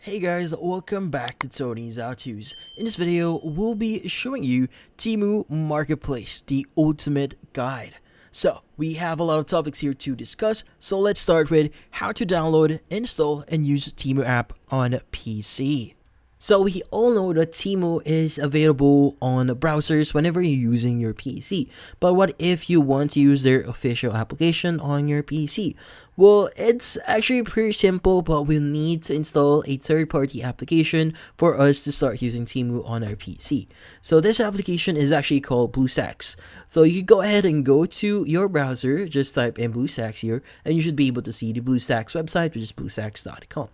Hey guys, welcome back to Tony's How-Tos. In this video, we'll be showing you TEMU Marketplace, the ultimate guide. So, we have a lot of topics here to discuss, so let's start with how to download, install, and use TEMU app on PC. So we all know that TEMU is available on browsers whenever you're using your PC. But what if you want to use their official application on your PC? Well, it's actually pretty simple, but we'll need to install a third-party application for us to start using TEMU on our PC. So this application is actually called BlueStacks. So you go ahead and go to your browser, just type in BlueStacks here, and you should be able to see the BlueStacks website, which is bluestacks.com.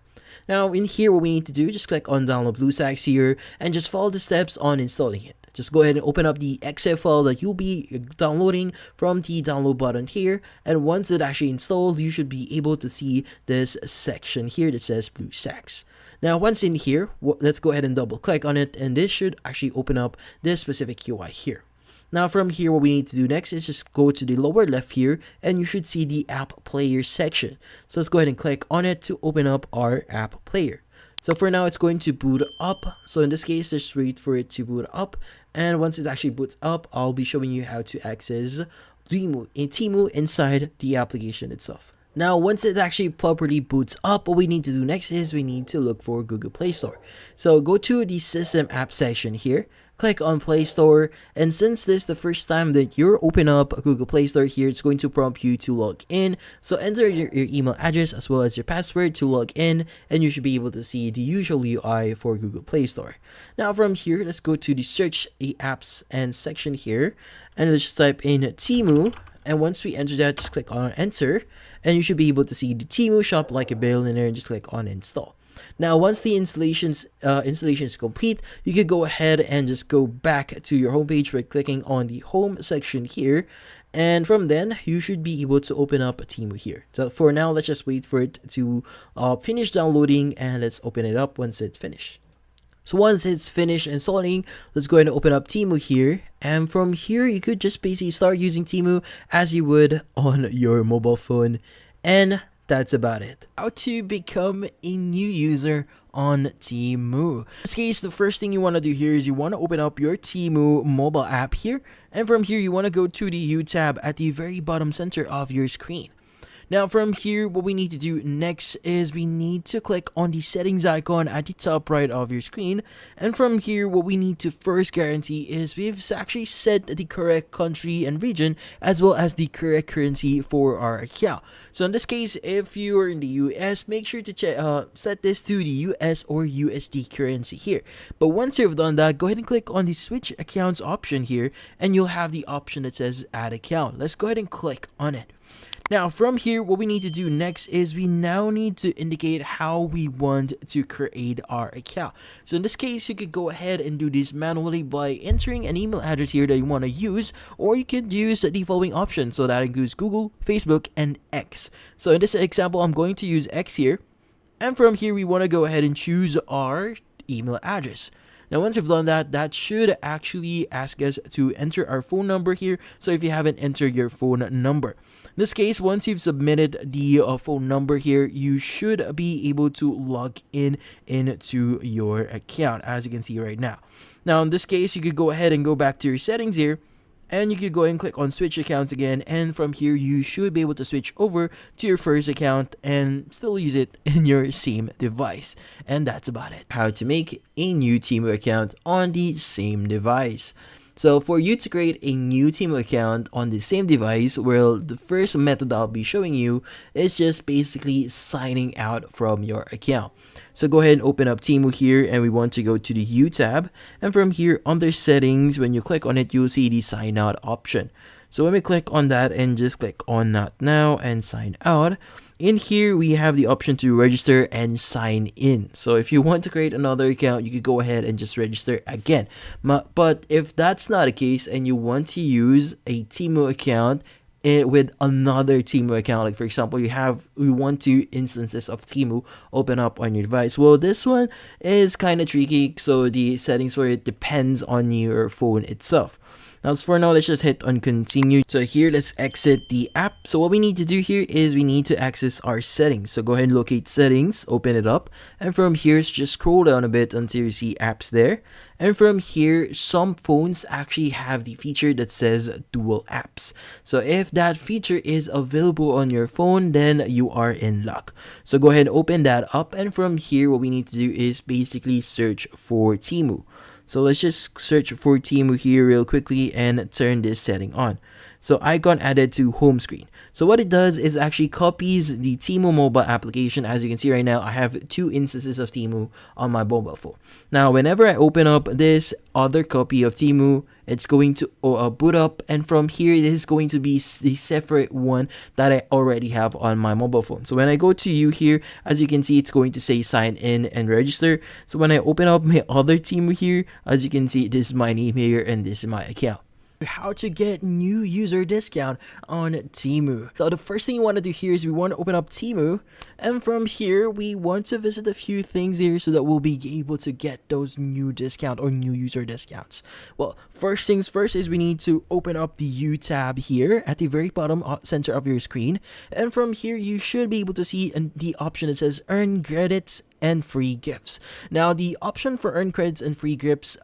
Now in here, what we need to do, just click on download BlueStacks here and just follow the steps on installing it. Just go ahead and open up the exe file that you'll be downloading from the download button here, and once it actually installed, you should be able to see this section here that says BlueStacks. Now once in here, let's go ahead and double click on it, and this should actually open up this specific UI here. Now from here, what we need to do next is just go to the lower left here, and you should see the app player section. So let's go ahead and click on it to open up our app player. So for now, it's going to boot up. So in this case, just wait for it to boot up. And once it actually boots up, I'll be showing you how to access TEMU inside the application itself. Now, once it actually properly boots up, what we need to do next is we need to look for Google Play Store. So go to the System App section here, click on Play Store, and since this is the first time that you're open up a Google Play Store here, it's going to prompt you to log in. So enter your email address as well as your password to log in, and you should be able to see the usual UI for Google Play Store. Now from here, let's go to the search the apps and section here, and let's just type in TEMU, and once we enter that, just click on enter, and you should be able to see the TEMU shop like a billionaire, and just click on install. Now, once the installation is complete, you can go ahead and just go back to your homepage by clicking on the home section here. And from then, you should be able to open up TEMU here. So for now, let's just wait for it to finish downloading, and let's open it up once it's finished. So once it's finished installing, let's go ahead and open up TEMU here. And from here, you could just basically start using TEMU as you would on your mobile phone. And that's about it. How to become a new user on TEMU. In this case, the first thing you want to do here is you want to open up your TEMU mobile app here. And from here, you want to go to the U tab at the very bottom center of your screen. Now from here, what we need to do next is we need to click on the settings icon at the top right of your screen. And from here, what we need to first guarantee is we've actually set the correct country and region as well as the correct currency for our account. So in this case, if you are in the US, make sure to set this to the US or USD currency here. But once you've done that, go ahead and click on the switch accounts option here, and you'll have the option that says add account. Let's go ahead and click on it. Now from here, what we need to do next is we now need to indicate how we want to create our account. So in this case, you could go ahead and do this manually by entering an email address here that you want to use, or you could use the following options. So that includes Google, Facebook, and X. So in this example, I'm going to use X here. And from here, we want to go ahead and choose our email address. Now once you've done that, that should actually ask us to enter our phone number here. So if you haven't entered your phone number, in this case, once you've submitted the phone number here, you should be able to log into your account, as you can see right now. Now in this case, you could go ahead and go back to your settings here, and you could go and click on switch accounts again, and from here you should be able to switch over to your first account and still use it in your same device. And that's about it. How to make a new TEMU account on the same device. So for you to create a new TEMU account on the same device, well, the first method I'll be showing you is just basically signing out from your account. So go ahead and open up TEMU here, and we want to go to the U tab, and from here under settings, when you click on it, you'll see the sign out option. So when we click on that and just click on not now and sign out, in here we have the option to register and sign in. So if you want to create another account, you could go ahead and just register again. But if that's not the case and you want to use a TEMU account with another TEMU account, like for example, we want 2 instances of TEMU open up on your device. Well, this one is kind of tricky, so the settings for it depends on your phone itself. Now, as for now, let's just hit on continue. So here, let's exit the app. So what we need to do here is we need to access our settings. So go ahead and locate settings, open it up, and from here, just scroll down a bit until you see apps there. And from here, some phones actually have the feature that says dual apps. So if that feature is available on your phone, then you are in luck. So go ahead and open that up, and from here, what we need to do is basically search for TEMU. So let's just search for TEMU here real quickly and turn this setting on. So icon added to home screen. So what it does is actually copies the TEMU mobile application. As you can see right now, I have 2 instances of TEMU on my mobile phone. Now, whenever I open up this other copy of TEMU, it's going to boot up, and from here, this is going to be the separate one that I already have on my mobile phone. So when I go to you here, as you can see, it's going to say sign in and register. So when I open up my other TEMU here, as you can see, this is my name here and this is my account. How to get new user discount on TEMU. So the first thing you want to do here is we want to open up TEMU, and from here we want to visit a few things here so that we'll be able to get those new discount or new user discounts. Well, first things first is we need to open up the U tab here at the very bottom center of your screen, and from here you should be able to see the option that says earn credits and free gifts. Now, the option for earn credits and free gifts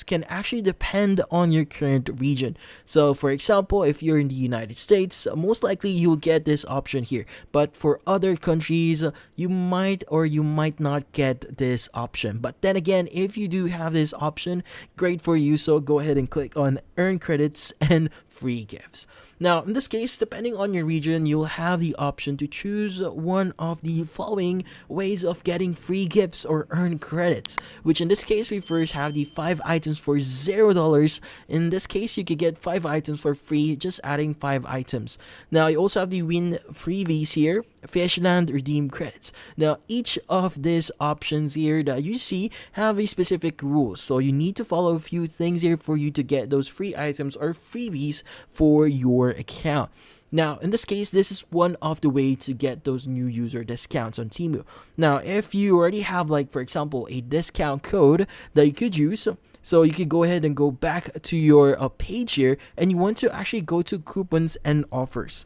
can actually depend on your current region. So for example, if you're in the United States, most likely you'll get this option here, but for other countries, you might or you might not get this option. But then again, if you do have this option, great for you. So go ahead and click on earn credits and free gifts. Now, in this case, depending on your region, you'll have the option to choose one of the following ways of getting free gifts or earn credits, which in this case, we first have the 5 items for $0. In this case, you could get 5 items for free, just adding 5 items. Now, you also have the win freebies here, Fishland redeem credits. Now, each of these options here that you see have a specific rules, so you need to follow a few things here for you to get those free items or freebies for your account. Now, in this case, this is one of the way to get those new user discounts on TEMU. Now, if you already have, like, for example, a discount code that you could use, so you could go ahead and go back to your page here, and you want to actually go to coupons and offers.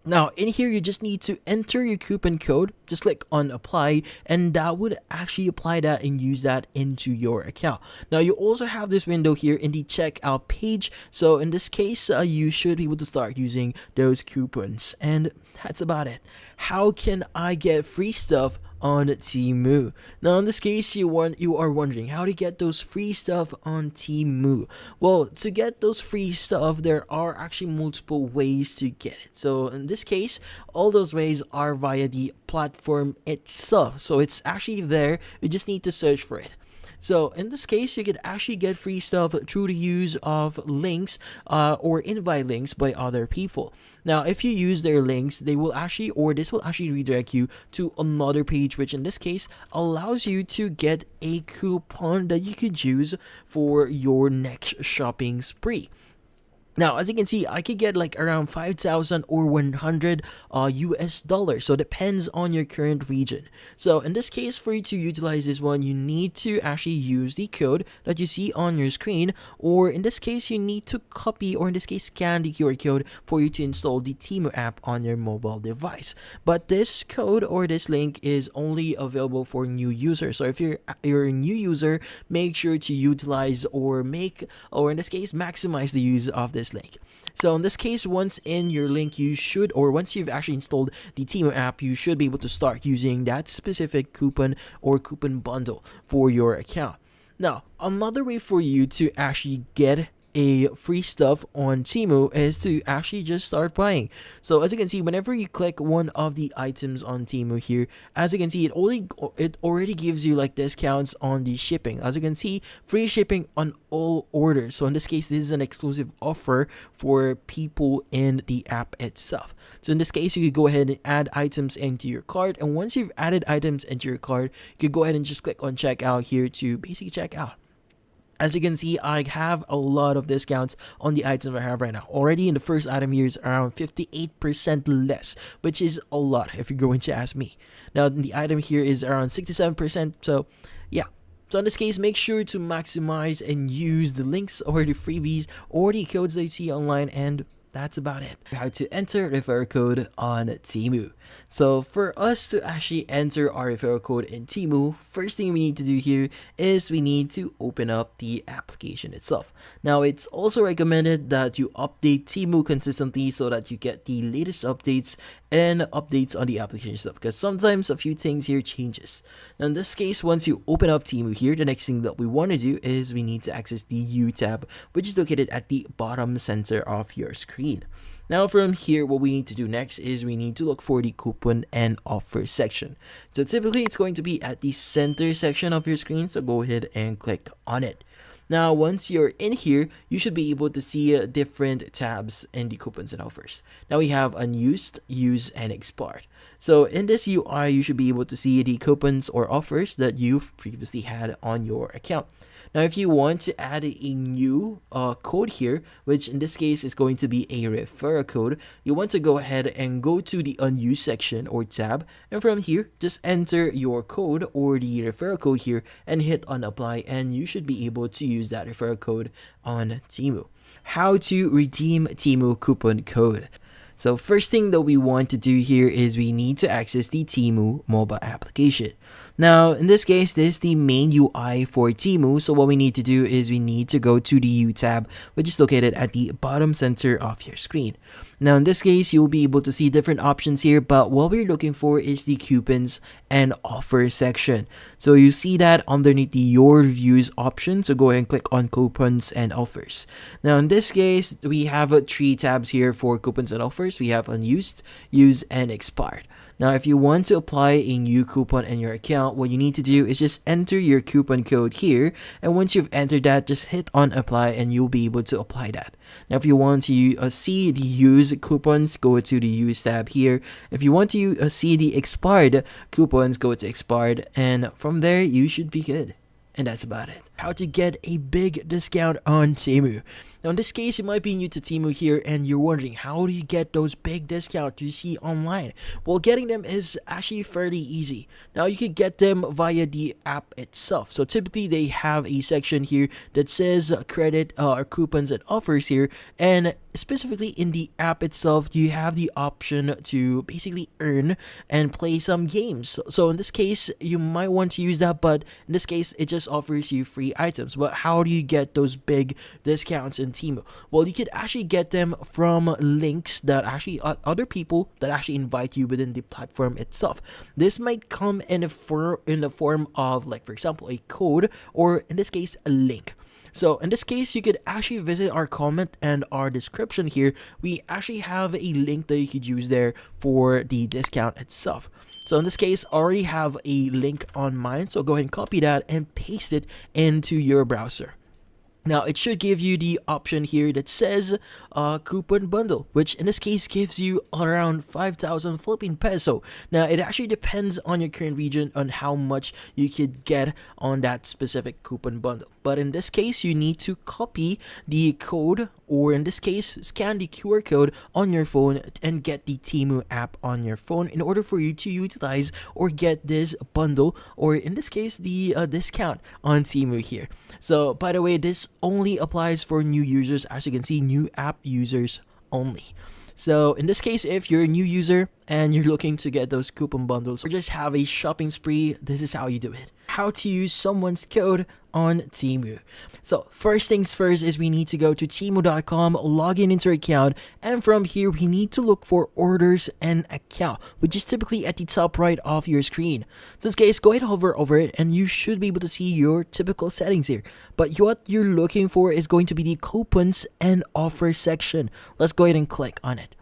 Now, in here, you just need to enter your coupon code, just click on apply, and that would actually apply that and use that into your account. Now, you also have this window here in the checkout page. So in this case, you should be able to start using those coupons. And that's about it. How can I get free stuff on TEMU? Now, in this case, you are wondering how to get those free stuff on TEMU. Well, to get those free stuff, there are actually multiple ways to get it. So in this case, all those ways are via the platform itself. So it's actually there. You just need to search for it. So in this case, you could actually get free stuff through the use of links or invite links by other people. Now, if you use their links, this will actually redirect you to another page, which in this case allows you to get a coupon that you could use for your next shopping spree. Now, as you can see, I could get like around 5,000 or 100 US dollars. So it depends on your current region. So in this case, for you to utilize this one, you need to actually use the code that you see on your screen. Or in this case, you need to copy, or in this case, scan the QR code for you to install the TEMU app on your mobile device. But this code or this link is only available for new users. So if you're a new user, make sure to utilize or in this case, maximize the use of this link. So in this case, once in your link, once you've actually installed the TEMU app, you should be able to start using that specific coupon or coupon bundle for your account. Now, another way for you to actually get a free stuff on TEMU is to actually just start buying. So as you can see, whenever you click one of the items on TEMU here, as you can see, it already gives you like discounts on the shipping. As you can see, free shipping on all orders. So in this case, this is an exclusive offer for people in the app itself. So in this case, you could go ahead and add items into your cart, and once you've added items into your cart, you could go ahead and just click on checkout here to basically check out. As you can see, I have a lot of discounts on the items I have right now. Already in the first item here is around 58% less, which is a lot if you're going to ask me. Now, the item here is around 67%, so yeah. So in this case, make sure to maximize and use the links or the freebies or the codes that you see online, and that's about it. How to enter referral code on TEMU. So for us to actually enter our referral code in TEMU, first thing we need to do here is we need to open up the application itself. Now it's also recommended that you update TEMU consistently so that you get the latest updates and updates on the application itself, because sometimes a few things here changes. Now in this case, once you open up TEMU here, the next thing that we want to do is we need to access the U tab, which is located at the bottom center of your screen. Now from here, what we need to do next is we need to look for the coupon and offer section. So typically it's going to be at the center section of your screen, so go ahead and click on it. Now once you're in here, you should be able to see different tabs in the coupons and offers. Now we have unused, use, and expired. So in this UI, you should be able to see the coupons or offers that you've previously had on your account. Now, if you want to add a new code here, which in this case is going to be a referral code, you want to go ahead and go to the unused section or tab, and from here, just enter your code or the referral code here and hit on apply, and you should be able to use that referral code on TEMU. How to redeem TEMU coupon code. So first thing that we want to do here is we need to access the TEMU mobile application. Now, in this case, this is the main UI for TEMU. So what we need to do is we need to go to the U tab, which is located at the bottom center of your screen. Now, in this case, you'll be able to see different options here, but what we're looking for is the coupons and offers section. So you see that underneath the Your Views option. So go ahead and click on coupons and offers. Now, in this case, we have three tabs here for coupons and offers. We have unused, use, and expired. Now, if you want to apply a new coupon in your account, what you need to do is just enter your coupon code here. And once you've entered that, just hit on apply and you'll be able to apply that. Now, if you want to see the used coupons, go to the use tab here. If you want to see the expired coupons, go to expired. And from there, you should be good. And that's about it. How to get a big discount on TEMU. Now in this case, you might be new to TEMU here and you're wondering, how do you get those big discounts you see online? Well, getting them is actually fairly easy. Now you could get them via the app itself. So typically they have a section here that says credit or coupons and offers here, and specifically in the app itself, you have the option to basically earn and play some games. So in this case, you might want to use that, but in this case, it just offers you free items. But how do you get those big discounts in TEMU? Well, you could actually get them from links that actually other people that actually invite you within the platform itself. This might come in the form of, like, for example, a code, or in this case, a link. So in this case, you could actually visit our comment and our description here. We actually have a link that you could use there for the discount itself. So in this case, I already have a link on mine. So go ahead and copy that and paste it into your browser. Now, it should give you the option here that says coupon bundle, which in this case gives you around 5,000 Philippine peso. Now, it actually depends on your current region on how much you could get on that specific coupon bundle. But in this case, you need to copy the code, or in this case, scan the QR code on your phone and get the TEMU app on your phone in order for you to utilize or get this bundle, or in this case, the discount on TEMU here. So, by the way, this only applies for new users. As you can see, new app users only. So in this case, if you're a new user and you're looking to get those coupon bundles or just have a shopping spree, this is how you do it. How to use someone's code on TEMU. So first things first is we need to go to temu.com, log in into our account, and from here we need to look for orders and account, which is typically at the top right of your screen. So in this case, go ahead and hover over it and you should be able to see your typical settings here. But what you're looking for is going to be the coupons and offers section. Let's go ahead and click on it.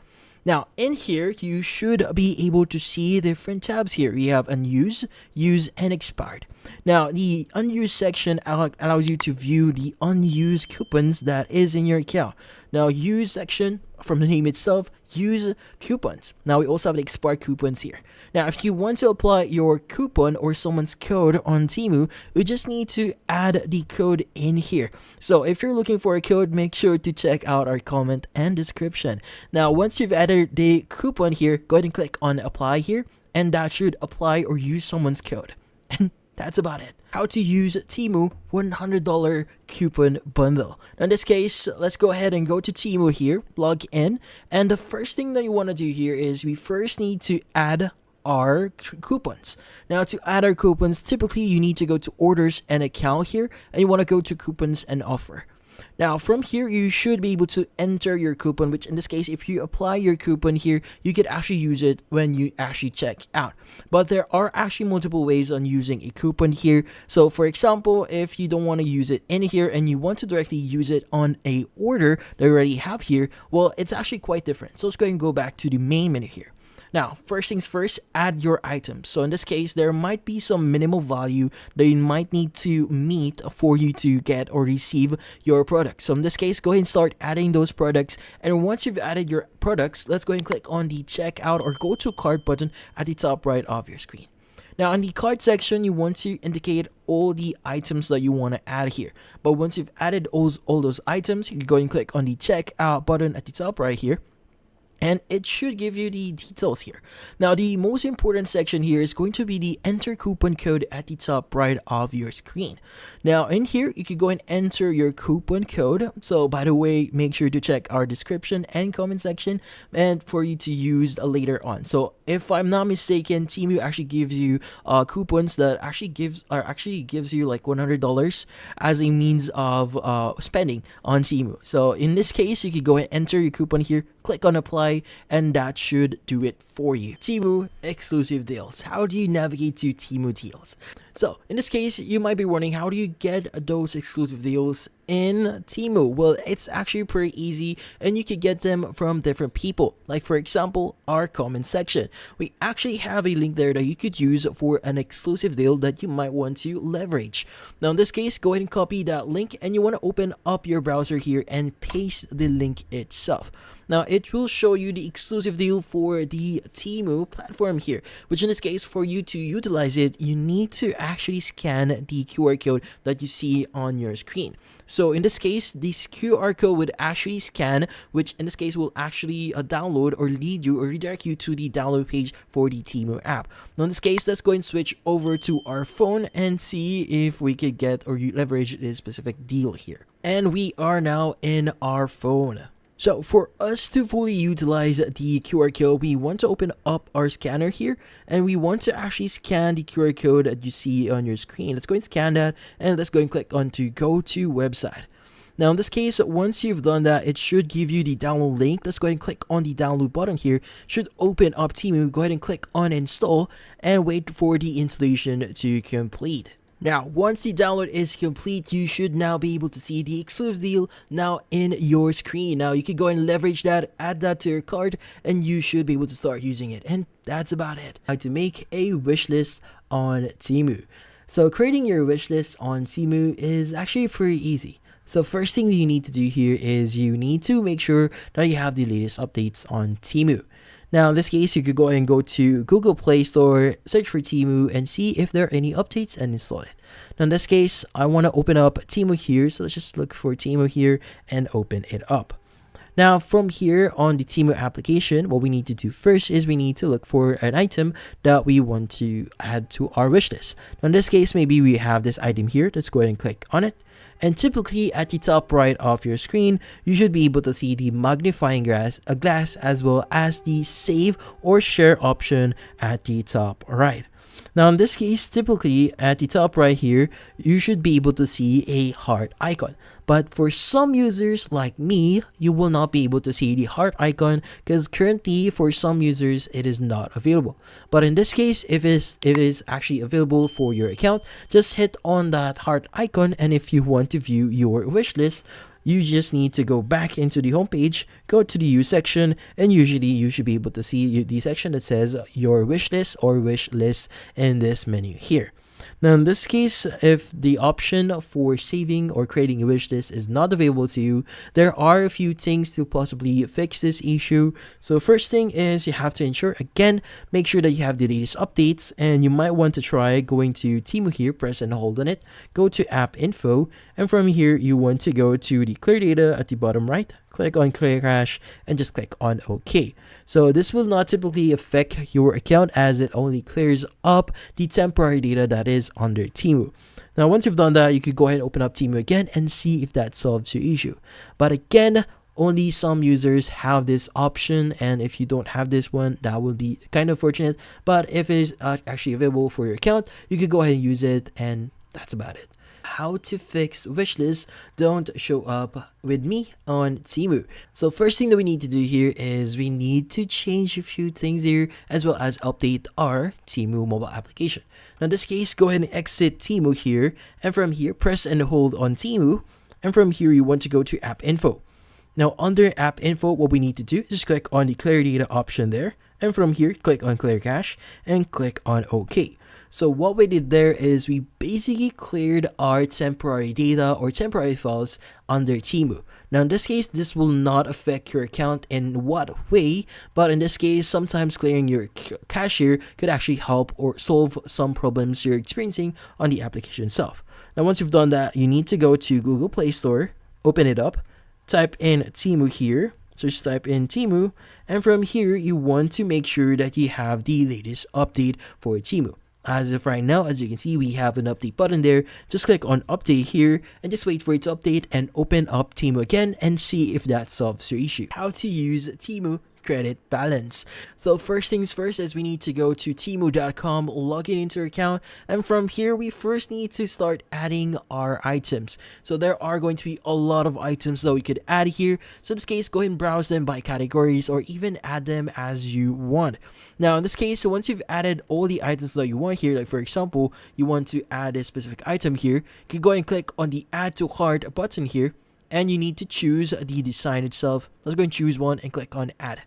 Now, in here, you should be able to see different tabs here. We have unused, use, and expired. Now, the unused section allows you to view the unused coupons that is in your account. Now, use section, from the name itself, use coupons. Now, we also have the expired coupons here. Now, if you want to apply your coupon or someone's code on TEMU, you just need to add the code in here. So if you're looking for a code, make sure to check out our comment and description. Now, once you've added the coupon here, go ahead and click on apply here, and that should apply or use someone's code. And that's about it. How to use TEMU $100 coupon bundle. Now in this case, let's go ahead and go to TEMU here, log in, and the first thing that you want to do here is we first need to add our coupons. Now to add our coupons, typically you need to go to orders and account here, and you want to go to coupons and offer. Now from here you should be able to enter your coupon, which in this case if you apply your coupon here, you could actually use it when you actually check out. But there are actually multiple ways on using a coupon here. So for example, if you don't want to use it in here and you want to directly use it on a order that you already have here, well, it's actually quite different. So let's go ahead and go back to the main menu here. Now, first things first, add your items. So in this case, there might be some minimal value that you might need to meet for you to get or receive your product. So in this case, go ahead and start adding those products. And once you've added your products, let's go ahead and click on the checkout or go to cart button at the top right of your screen. Now in the cart section, you want to indicate all the items that you want to add here. But once you've added all those items, you can go and click on the checkout button at the top right here, and it should give you the details here. Now, the most important section here is going to be the enter coupon code at the top right of your screen. Now, in here, you can go and enter your coupon code. So, by the way, make sure to check our description and comment section and for you to use later on. So, if I'm not mistaken, TEMU actually gives you coupons that actually gives you like $100 as a means of spending on TEMU. So, in this case, you can go and enter your coupon here, click on apply, and that should do it for you. TEMU exclusive deals. How do you navigate to TEMU deals? So in this case, you might be wondering, how do you get those exclusive deals in TEMU? Well, it's actually pretty easy, and you can get them from different people. Like for example, our comment section. We actually have a link there that you could use for an exclusive deal that you might want to leverage. Now in this case, go ahead and copy that link, and you want to open up your browser here and paste the link itself. Now it will show you the exclusive deal for the TEMU platform here, which in this case, for you to utilize it, you need to actually scan the QR code that you see on your screen. So in this case, this QR code would actually scan, which in this case will actually download or lead you or redirect you to the download page for the TEMU app. Now in this case, let's go and switch over to our phone and see if we could get or leverage this specific deal here. And we are now in our phone. So for us to fully utilize the QR code, we want to open up our scanner here, and we want to actually scan the QR code that you see on your screen. Let's go and scan that, and let's go and click on to go to website. Now in this case, once you've done that, it should give you the download link. Let's go ahead and click on the download button here. Should open up TEMU. Go ahead and click on install and wait for the installation to complete. Now, once the download is complete, you should now be able to see the exclusive deal now in your screen. Now, you can go and leverage that, add that to your cart, and you should be able to start using it. And that's about it. How to make a wish list on TEMU. So, creating your wish list on TEMU is actually pretty easy. So, first thing that you need to do here is you need to make sure that you have the latest updates on TEMU. Now, in this case, you could go ahead and go to Google Play Store, search for TEMU, and see if there are any updates and install it. Now, in this case, I want to open up TEMU here, so let's just look for TEMU here and open it up. Now, from here on the TEMU application, what we need to do first is we need to look for an item that we want to add to our wish list. Now, in this case, maybe we have this item here. Let's go ahead and click on it. And typically at the top right of your screen, you should be able to see the magnifying glass as well as the save or share option at the top right. Now in this case, typically at the top right here, you should be able to see a heart icon. But for some users like me, you will not be able to see the heart icon because currently for some users it is not available. But in this case, if it is actually available for your account, just hit on that heart icon, and if you want to view your wish list, you just need to go back into the home page, go to the U section, and usually you should be able to see the section that says your wish list or wish list in this menu here. Now in this case, if the option for saving or creating a wish list is not available to you, there are a few things to possibly fix this issue. So first thing is you have to ensure, again, make sure that you have the latest updates, and you might want to try going to TEMU here, press and hold on it, go to app info, and from here you want to go to the clear data at the bottom right, click on clear cache, and just click on OK. So this will not typically affect your account as it only clears up the temporary data that is under TEMU. Now, once you've done that, you could go ahead and open up TEMU again and see if that solves your issue. But again, only some users have this option, and if you don't have this one, that will be kind of fortunate. But if it is actually available for your account, you could go ahead and use it, and that's about it. How to fix wishlists don't show up with me on TEMU. So first thing that we need to do here is we need to change a few things here, as well as update our TEMU mobile application. Now in this case, go ahead and exit TEMU here, and from here press and hold on TEMU, and from here you want to go to app info. Now under app info, what we need to do is just click on the clear data option there, and from here click on clear cache and click on OK. So what we did there is we basically cleared our temporary data or temporary files under TEMU. Now in this case, this will not affect your account in what way, but in this case, sometimes clearing your cache here could actually help or solve some problems you're experiencing on the application itself. Now once you've done that, you need to go to Google Play Store, open it up, type in TEMU here. So just type in TEMU, and from here you want to make sure that you have the latest update for TEMU. As of right now, as you can see, we have an update button there. Just click on update here and just wait for it to update and open up TEMU again and see if that solves your issue. How to use TEMU credit balance. So first things first is we need to go to temu.com, log in into your account, and from here we first need to start adding our items. So there are going to be a lot of items that we could add here. So in this case, go ahead and browse them by categories or even add them as you want. Now in this case, so once you've added all the items that you want here, like for example, you want to add a specific item here, you can go ahead and click on the add to cart button here, and you need to choose the design itself. Let's go and choose one and click on add.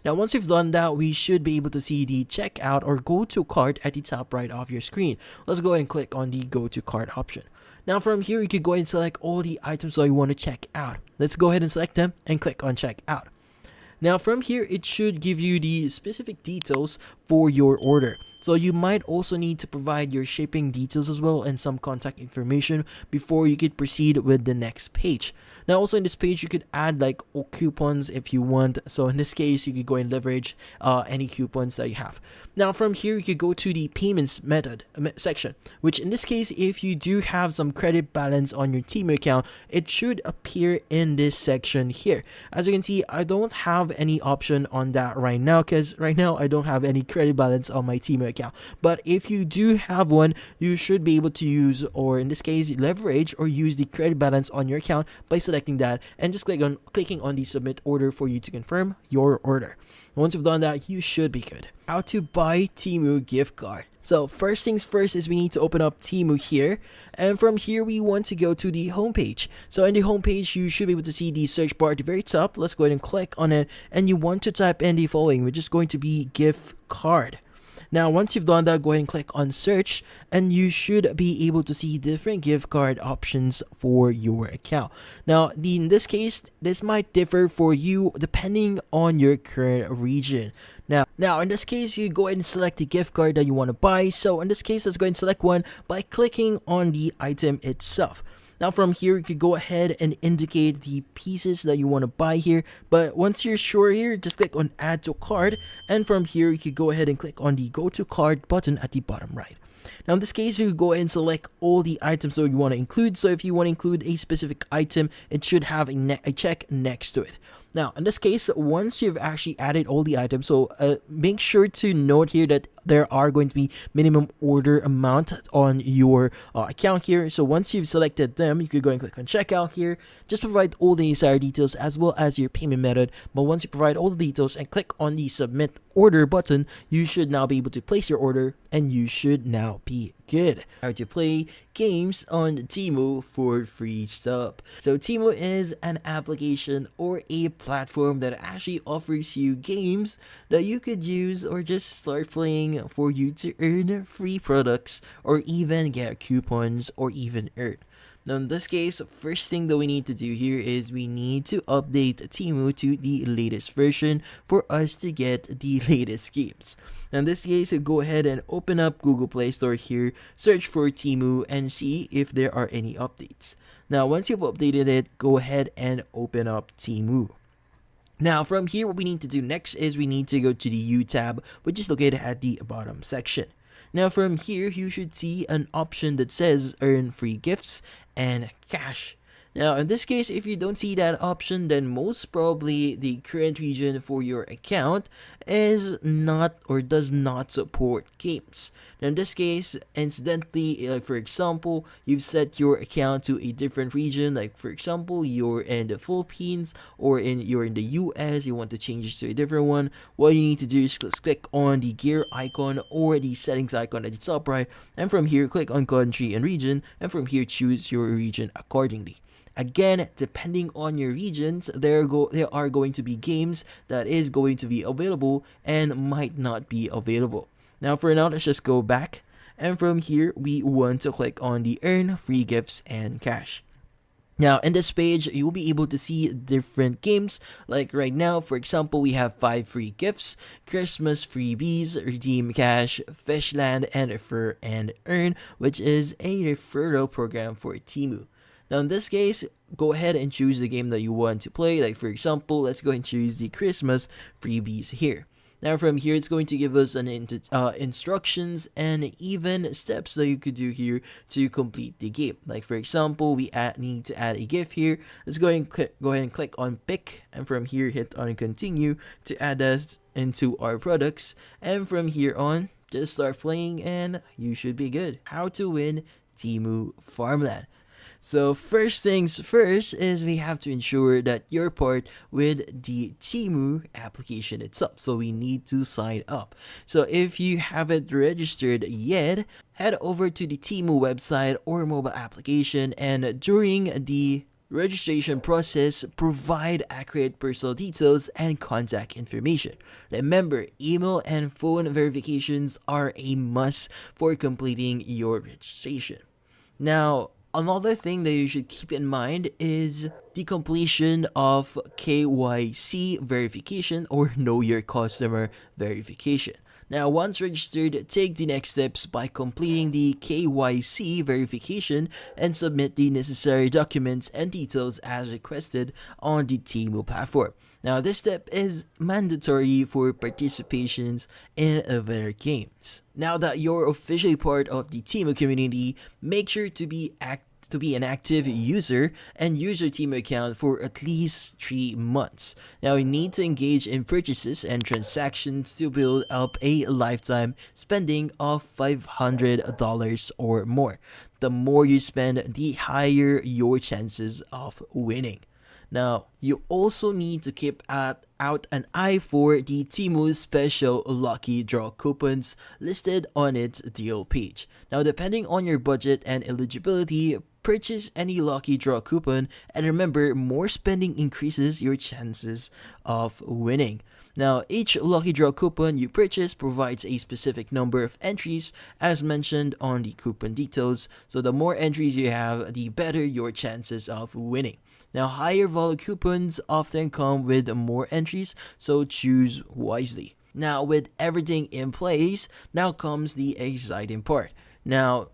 Now once you've done that, we should be able to see the checkout or go to cart at the top right of your screen. Let's go ahead and click on the go to cart option. Now from here, you can go ahead and select all the items that you want to check out. Let's go ahead and select them and click on check out. Now from here, it should give you the specific details for your order. So you might also need to provide your shipping details as well and some contact information before you could proceed with the next page. Now also in this page, you could add like coupons if you want. So in this case, you could go and leverage any coupons that you have. Now from here, you could go to the payments method section, which in this case, if you do have some credit balance on your TEMU account, it should appear in this section here. As you can see, I don't have any option on that right now because right now I don't have any credit balance on my TEMU account. But if you do have one, you should be able to use, or in this case, leverage or use the credit balance on your account by selecting that and just clicking on the submit order for you to confirm your order. Once you've done that, you should be good. How to buy TEMU gift card. So first things first is we need to open up TEMU here, and from here we want to go to the home page. So in the home page, you should be able to see the search bar at the very top. Let's go ahead and click on it, and you want to type in the following, which is going to be gift card. Now once you've done that, go ahead and click on search, and you should be able to see different gift card options for your account. Now in this case, this might differ for you depending on your current region. Now in this case, you go ahead and select the gift card that you want to buy. So in this case, let's go ahead and select one by clicking on the item itself. Now from here, you could go ahead and indicate the pieces that you want to buy here. But once you're sure here, just click on add to cart. And from here, you could go ahead and click on the go to cart button at the bottom right. Now in this case, you go ahead and select all the items that you want to include. So if you want to include a specific item, it should have a check next to it. Now in this case, once you've actually added all the items, so make sure to note here that there are going to be minimum order amount on your account here. So once you've selected them, you could go and click on checkout here. Just provide all the desired details as well as your payment method. But once you provide all the details and click on the submit order button, you should now be able to place your order, and you should now be good. How to play games on TEMU for free stuff. So TEMU is an application or a platform that actually offers you games that you could use or just start playing for you to earn free products or even get coupons or even earn. Now in this case, first thing that we need to do here is we need to update TEMU to the latest version for us to get the latest games. Now in this case, go ahead and open up Google Play Store here, search for TEMU and see if there are any updates. Now, once you've updated it, go ahead and open up TEMU. Now, from here, what we need to do next is we need to go to the U tab, which is located at the bottom section. Now, from here, you should see an option that says earn free gifts and cash. Now, in this case, if you don't see that option, then most probably the current region for your account is not or does not support games. Now, in this case, incidentally, for example, you've set your account to a different region, like for example, you're in the Philippines or you're in the US, you want to change it to a different one. What you need to do is click on the gear icon or the settings icon at the top right, and from here, click on country and region, and from here, choose your region accordingly. Again, depending on your regions, there are going to be games that is going to be available and might not be available. Now, for now, let's just go back, and from here, we want to click on the earn free gifts and cash. Now, in this page, you'll be able to see different games. Like right now, for example, we have 5 free gifts, Christmas freebies, redeem cash, Fishland, and refer and earn, which is a referral program for TEMU. Now, in this case, go ahead and choose the game that you want to play. Like, for example, let's go and choose the Christmas freebies here. Now, from here, it's going to give us an instructions and even steps that you could do here to complete the game. Like, for example, we need to add a gift here. Let's go ahead and click on pick, and from here, hit on continue to add us into our products. And from here on, just start playing, and you should be good. How to win TEMU Farmland. So first things first is we have to ensure that you're part with the TEMU application itself. So we need to sign up. So if you haven't registered yet, head over to the TEMU website or mobile application, and during the registration process, provide accurate personal details and contact information. Remember, email and phone verifications are a must for completing your registration. Now, another thing that you should keep in mind is the completion of KYC verification or Know Your Customer verification. Now, once registered, take the next steps by completing the KYC verification and submit the necessary documents and details as requested on the TEMU platform. Now, this step is mandatory for participations in their games. Now that you're officially part of the TEMU community, make sure to be an active user and use your TEMU account for at least 3 months. Now, you need to engage in purchases and transactions to build up a lifetime spending of $500 or more. The more you spend, the higher your chances of winning. Now, you also need to keep out an eye for the TEMU special lucky draw coupons listed on its deal page. Now, depending on your budget and eligibility, purchase any lucky draw coupon, and remember, more spending increases your chances of winning. Now, each lucky draw coupon you purchase provides a specific number of entries as mentioned on the coupon details, so the more entries you have, the better your chances of winning. Now, higher value coupons often come with more entries, so choose wisely. Now, with everything in place, now comes the exciting part. Now,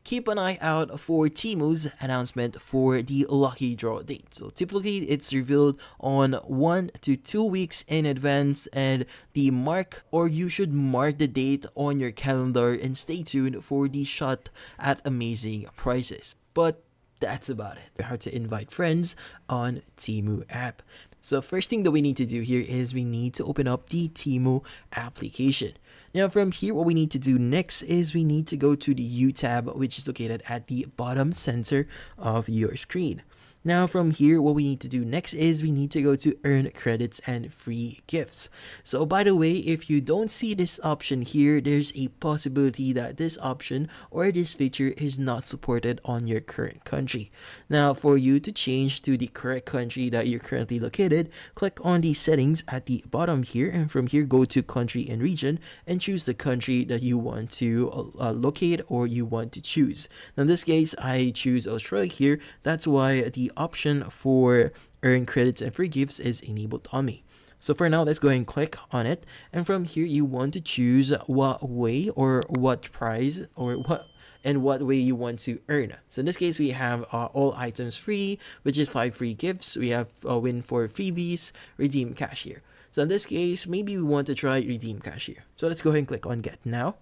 keep an eye out for TEMU's announcement for the lucky draw date. So typically it's revealed on 1 to 2 weeks in advance, and you should mark the date on your calendar and stay tuned for the shot at amazing prices. But that's about it. How to invite friends on TEMU app. So first thing that we need to do here is we need to open up the TEMU application. Now, from here, what we need to do next is we need to go to the U tab, which is located at the bottom center of your screen. Now, from here, what we need to do next is we need to go to earn credits and free gifts. So by the way, if you don't see this option here, there's a possibility that this option or this feature is not supported on your current country. Now, for you to change to the correct country that you're currently located, click on the settings at the bottom here, and from here, go to country and region and choose the country that you want to locate or you want to choose. Now, in this case, I choose Australia here. That's why the option for earn credits and free gifts is enabled on me. So for now, let's go ahead and click on it, and from here you want to choose what way or what price or what and what way you want to earn. So in this case, we have all items free, which is 5 free gifts. We have win for freebies, redeem cash here. So in this case, maybe we want to try redeem cash here. So let's go ahead and click on get now.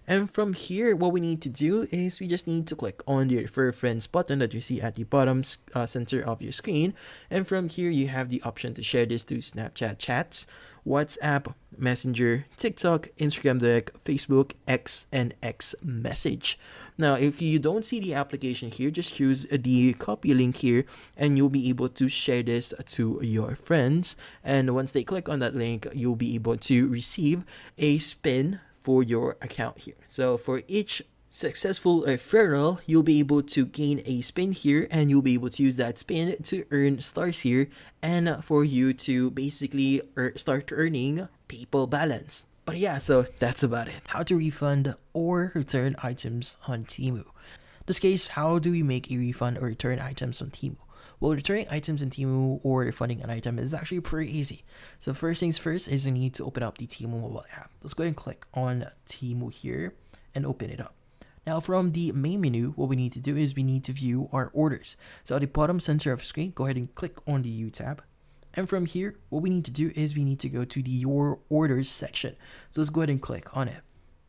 And from here, what we need to do is we just need to click on the refer friends button that you see at the bottom center of your screen. And from here, you have the option to share this to Snapchat chats, WhatsApp, Messenger, TikTok, Instagram Direct, Facebook, X, and X Message. Now, if you don't see the application here, just choose the copy link here and you'll be able to share this to your friends. And once they click on that link, you'll be able to receive a spin for your account here. So for each successful referral, you'll be able to gain a spin here and you'll be able to use that spin to earn stars here and for you to basically start earning PayPal balance. But yeah, so that's about it. How to refund or return items on TEMU. In this case, how do we make a refund or return items on TEMU? Well, returning items in TEMU or refunding an item is actually pretty easy. So first things first is you need to open up the TEMU mobile app. Let's go ahead and click on TEMU here and open it up. Now from the main menu, what we need to do is we need to view our orders. So at the bottom center of the screen, go ahead and click on the U tab. And from here, what we need to do is we need to go to the Your Orders section. So let's go ahead and click on it.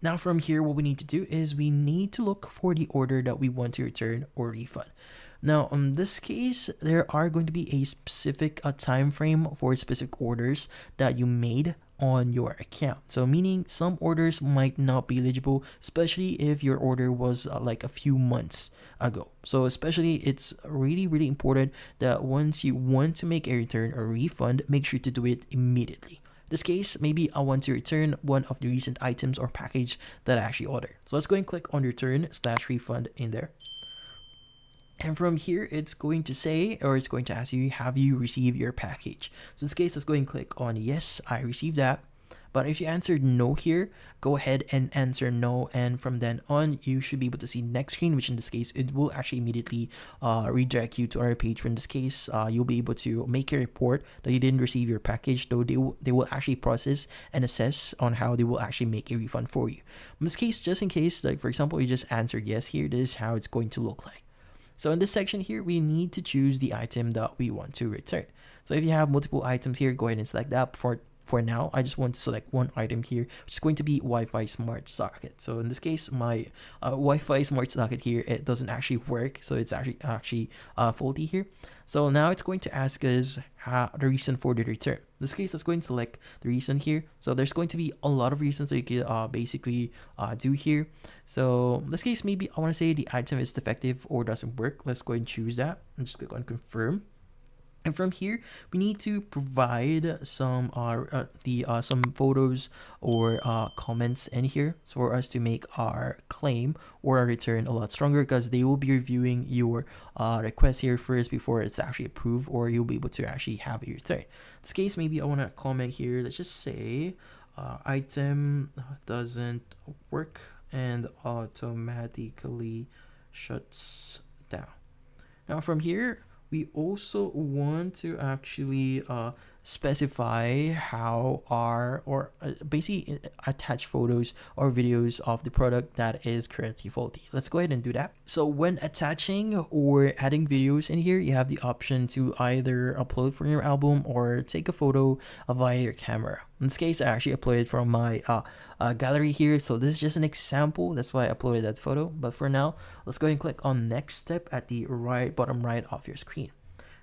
Now from here, what we need to do is we need to look for the order that we want to return or refund. Now, in this case, there are going to be a specific time frame for specific orders that you made on your account. So meaning some orders might not be eligible, especially if your order was like a few months ago. So especially it's really important that once you want to make a return or refund, make sure to do it immediately. In this case, maybe I want to return one of the recent items or package that I actually ordered. So let's go and click on return/refund in there. And from here, it's going to say, or it's going to ask you, have you received your package? So in this case, let's go and click on yes, I received that. But if you answered no here, go ahead and answer no. And from then on, you should be able to see next screen, which in this case, it will actually immediately redirect you to our page. Where in this case, you'll be able to make a report that you didn't receive your package, though they will actually process and assess on how they will actually make a refund for you. In this case, just in case, like for example, you just answered yes here, this is how it's going to look like. So in this section here, we need to choose the item that we want to return. So if you have multiple items here, go ahead and select that. For now, I just want to select one item here, which is going to be Wi-Fi smart socket. So in this case, my Wi-Fi smart socket here, it doesn't actually work. So it's actually faulty here. So now it's going to ask us the reason for the return. In this case, let's go and select the reason here. So there's going to be a lot of reasons that you can basically do here. So in this case, maybe I want to say the item is defective or doesn't work. Let's go and choose that and just click on confirm. And from here, we need to provide some some photos or comments in here for us to make our claim or our return a lot stronger, because they will be reviewing your request here first before it's actually approved, or you'll be able to actually have a return. In this case, maybe I want to comment here. Let's just say item doesn't work and automatically shuts down. Now from here, we also want to actually specify how basically attach photos or videos of the product that is currently faulty. Let's go ahead and do that. So when attaching or adding videos in here, you have the option to either upload from your album or take a photo via your camera. In this case, I actually uploaded from my gallery here. So this is just an example. That's why I uploaded that photo. But for now, let's go ahead and click on next step at the bottom right of your screen.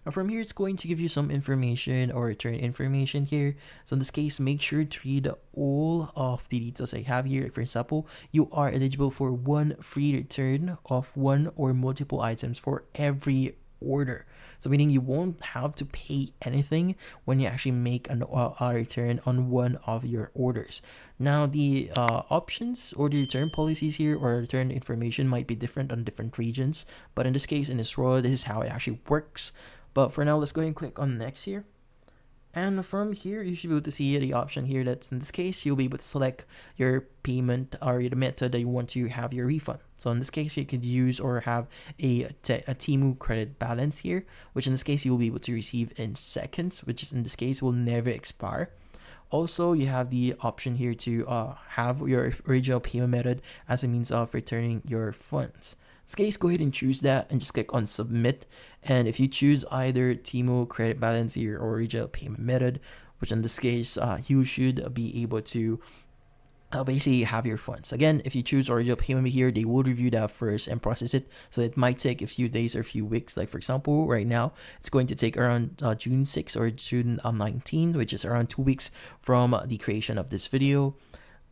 Now from here, it's going to give you some information or return information here. So in this case, make sure to read all of the details I have here. For example, you are eligible for one free return of one or multiple items for every order. So meaning you won't have to pay anything when you actually make a return on one of your orders. Now the options or the return policies here or return information might be different on different regions, but in this case, in Israel, this is how it actually works. But for now, let's go ahead and click on next here. And from here, you should be able to see the option here that's in this case, you'll be able to select your payment or the method that you want to have your refund. So in this case, you could use or have a TEMU credit balance here, which in this case, you'll be able to receive in seconds, which is in this case will never expire. Also, you have the option here to have your original payment method as a means of returning your funds. In this case, go ahead and choose that and just click on submit. And if you choose either TEMU credit balance or original payment method, which in this case, you should be able to basically have your funds. Again, if you choose original payment here, they will review that first and process it. So it might take a few days or a few weeks. Like for example, right now, it's going to take around June 6th or June 19th, which is around 2 weeks from the creation of this video.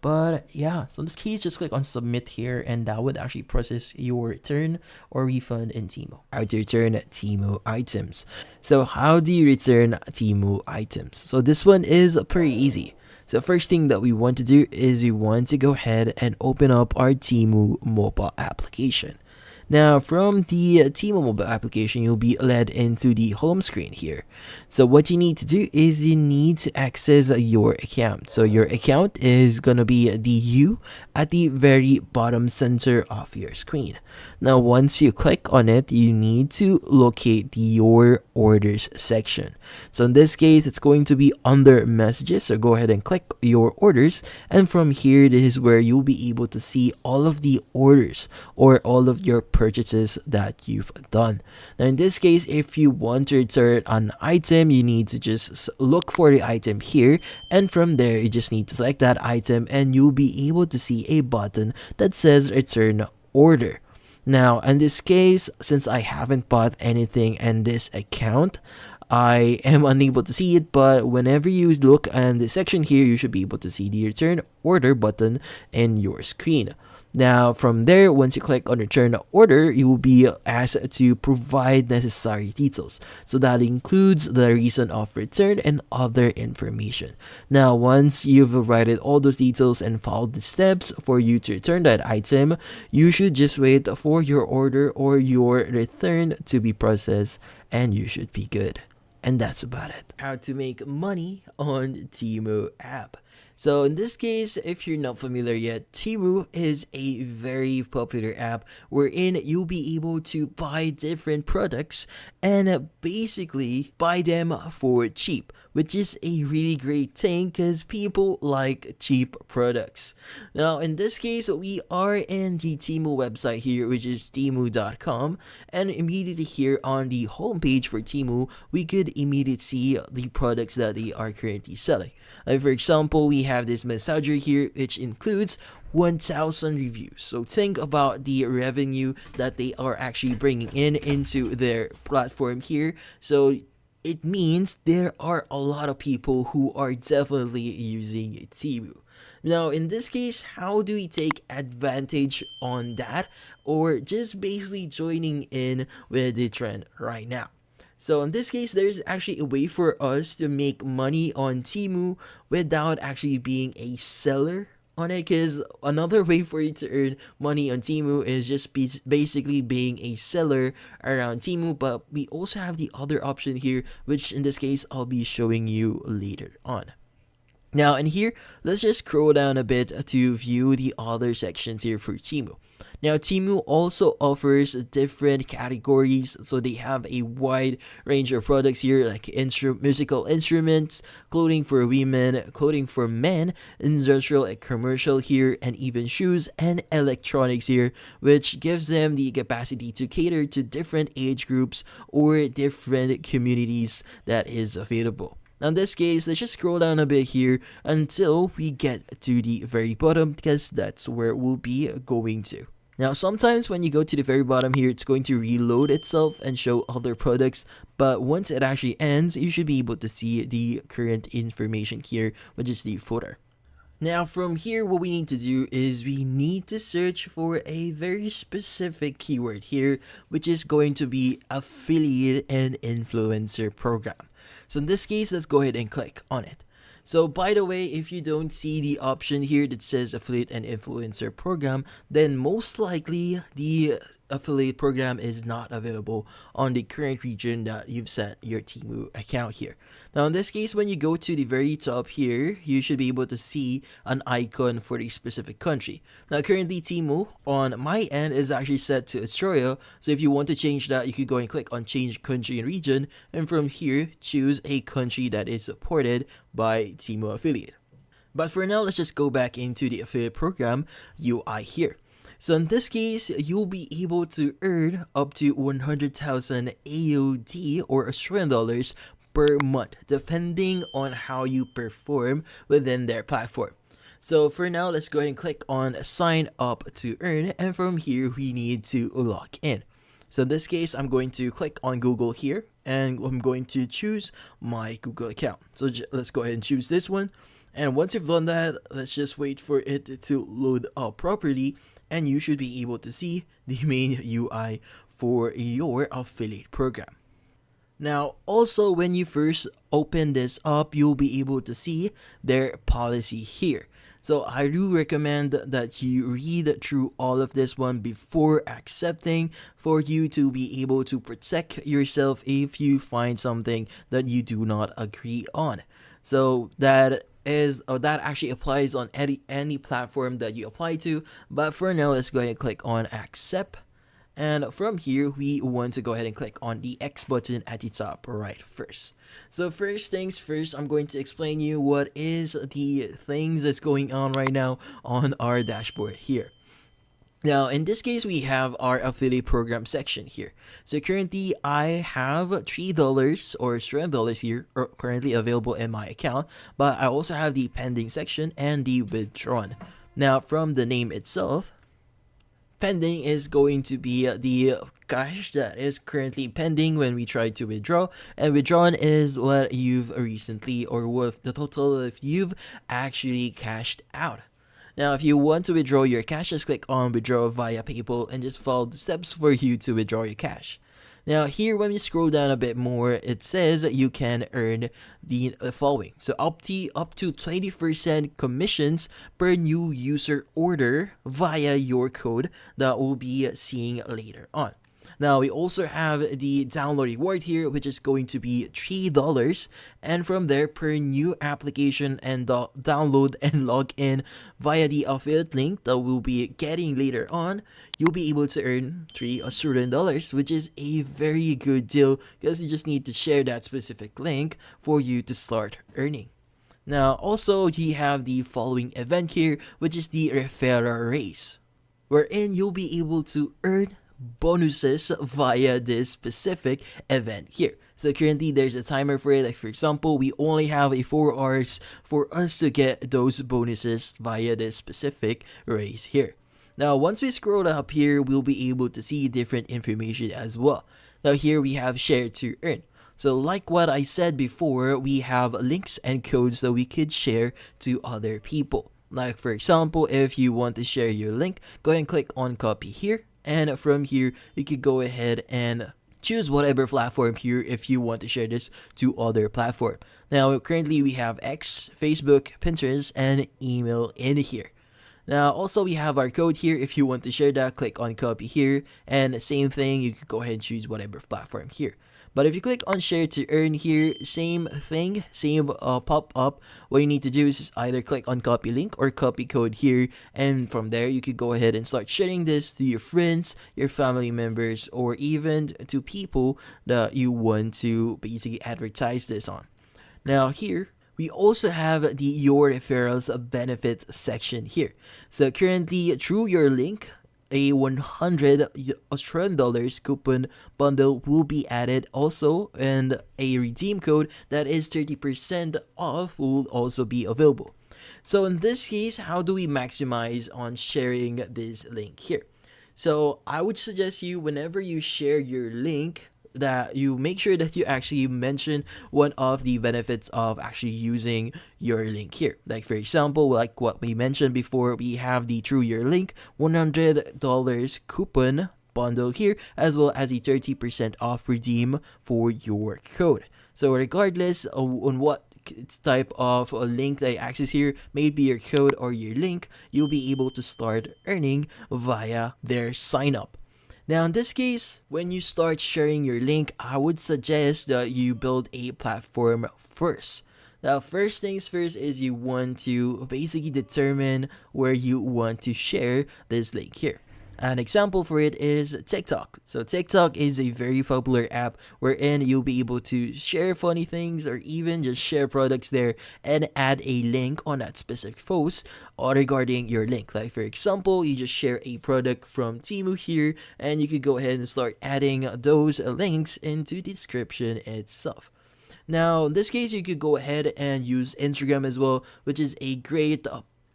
But yeah, so in this case, just click on submit here and that would actually process your return or refund in TEMU. How to return TEMU items. So how do you return TEMU items? So this one is pretty easy. So first thing that we want to do is we want to go ahead and open up our TEMU mobile application. Now from the TEMU mobile application, you'll be led into the home screen here. So what you need to do is you need to access your account. So your account is going to be the U at the very bottom center of your screen. Now once you click on it, you need to locate your orders section. So in this case, it's going to be under messages. So go ahead and click your orders. And from here, this is where you'll be able to see all of the orders or all of your purchases that you've done. Now in this case, if you want to return an item, you need to just look for the item here, and from there you just need to select that item and you'll be able to see a button that says return order. Now in this case, since I haven't bought anything in this account, I am unable to see it, but whenever you look in the section here, you should be able to see the return order button in your screen. Now from there, once you click on return order, you will be asked to provide necessary details. So that includes the reason of return and other information. Now once you've provided all those details and followed the steps for you to return that item, you should just wait for your order or your return to be processed and you should be good. And that's about it. How to make money on TEMU app. So in this case, if you're not familiar yet, TEMU is a very popular app wherein you'll be able to buy different products and basically buy them for cheap, which is a really great thing because people like cheap products. Now in this case, we are in the TEMU website here, which is temu.com, and immediately here on the homepage for TEMU, we could immediately see the products that they are currently selling. Like for example, we have this massager here, which includes 1,000 reviews. So think about the revenue that they are actually bringing in into their platform here. So it means there are a lot of people who are definitely using TEMU. Now in this case, how do we take advantage on that, or just basically joining in with the trend right now? So in this case, there's actually a way for us to make money on TEMU without actually being a seller on it, because another way for you to earn money on TEMU is just basically being a seller around TEMU, but we also have the other option here, which in this case I'll be showing you later on. Now in here, let's just scroll down a bit to view the other sections here for TEMU. Now TEMU also offers different categories, so they have a wide range of products here like musical instruments, clothing for women, clothing for men, industrial and commercial here, and even shoes and electronics here, which gives them the capacity to cater to different age groups or different communities that is available. Now in this case, let's just scroll down a bit here until we get to the very bottom, because that's where we'll be going to. Now sometimes when you go to the very bottom here, it's going to reload itself and show other products, but once it actually ends, you should be able to see the current information here, which is the footer. Now from here, what we need to do is we need to search for a very specific keyword here, which is going to be affiliate and influencer program. So in this case, let's go ahead and click on it. So by the way, if you don't see the option here that says affiliate and influencer program, then most likely the affiliate program is not available on the current region that you've set your TEMU account here. Now in this case, when you go to the very top here, you should be able to see an icon for a specific country. Now currently TEMU on my end is actually set to Australia, so if you want to change that, you could go and click on change country and region, and from here choose a country that is supported by TEMU affiliate. But for now, let's just go back into the affiliate program UI here. So in this case, you'll be able to earn up to 100,000 AUD or Australian dollars per month, depending on how you perform within their platform. So for now, let's go ahead and click on sign up to earn, and from here we need to log in. So in this case, I'm going to click on Google here, and I'm going to choose my Google account. So let's go ahead and choose this one. And once you've done that, let's just wait for it to load up properly, and you should be able to see the main UI for your affiliate program. Now, also when you first open this up, you'll be able to see their policy here. So I do recommend that you read through all of this one before accepting, for you to be able to protect yourself if you find something that you do not agree on. So that actually applies on any platform that you apply to. But for now, let's go ahead and click on accept. And from here, we want to go ahead and click on the X button at the top right first. So first things first, I'm going to explain you what is the things that's going on right now on our dashboard here. Now, in this case, we have our affiliate program section here. So currently, I have $3 or Australian dollars here currently available in my account, but I also have the pending section and the withdrawn. Now, from the name itself, pending is going to be the cash that is currently pending when we try to withdraw, and withdrawn is what you've recently, or what the total if you've actually cashed out. Now, if you want to withdraw your cash, just click on withdraw via PayPal and just follow the steps for you to withdraw your cash. Now here, when we scroll down a bit more, it says that you can earn the following. So up to 20% commissions per new user order via your code that we'll be seeing later on. Now, we also have the download reward here, which is going to be $3. And from there, per new application and download and log in via the affiliate link that we'll be getting later on, you'll be able to earn $3, which is a very good deal, because you just need to share that specific link for you to start earning. Now, also, you have the following event here, which is the referral race, wherein you'll be able to earn bonuses via this specific event here. So currently there's a timer for it. Like for example, we only have 4 hours for us to get those bonuses via this specific race here. Now once we scroll up here, we'll be able to see different information as well. Now here we have share to earn. So like what I said before, we have links and codes that we could share to other people. Like for example, if you want to share your link, go ahead and click on copy here. And from here, you could go ahead and choose whatever platform here if you want to share this to other platform. Now, currently we have X, Facebook, Pinterest, and email in here. Now, also we have our code here. If you want to share that, click on copy here. And same thing, you could go ahead and choose whatever platform here. But if you click on share to earn here, same thing, same pop-up. What you need to do is just either click on copy link or copy code here, and from there you could go ahead and start sharing this to your friends, your family members, or even to people that you want to basically advertise this on. Now here, we also have the your referrals benefit section here. So currently, through your link, a 100 Australian dollars coupon bundle will be added also, and a redeem code that is 30% off will also be available. So in this case, how do we maximize on sharing this link here? So I would suggest you, whenever you share your link, that you make sure that you actually mention one of the benefits of actually using your link here. Like for example, like what we mentioned before, we have the through your link $100 coupon bundle here, as well as a 30% off redeem for your code. So regardless on what type of link that you access here, maybe your code or your link, you'll be able to start earning via their sign up. Now, in this case, when you start sharing your link, I would suggest that you build a platform first. Now, first things first is you want to basically determine where you want to share this link here. An example for it is TikTok. So TikTok is a very popular app wherein you'll be able to share funny things or even just share products there and add a link on that specific post or regarding your link. Like for example, you just share a product from TEMU here and you could go ahead and start adding those links into the description itself. Now, in this case, you could go ahead and use Instagram as well, which is a great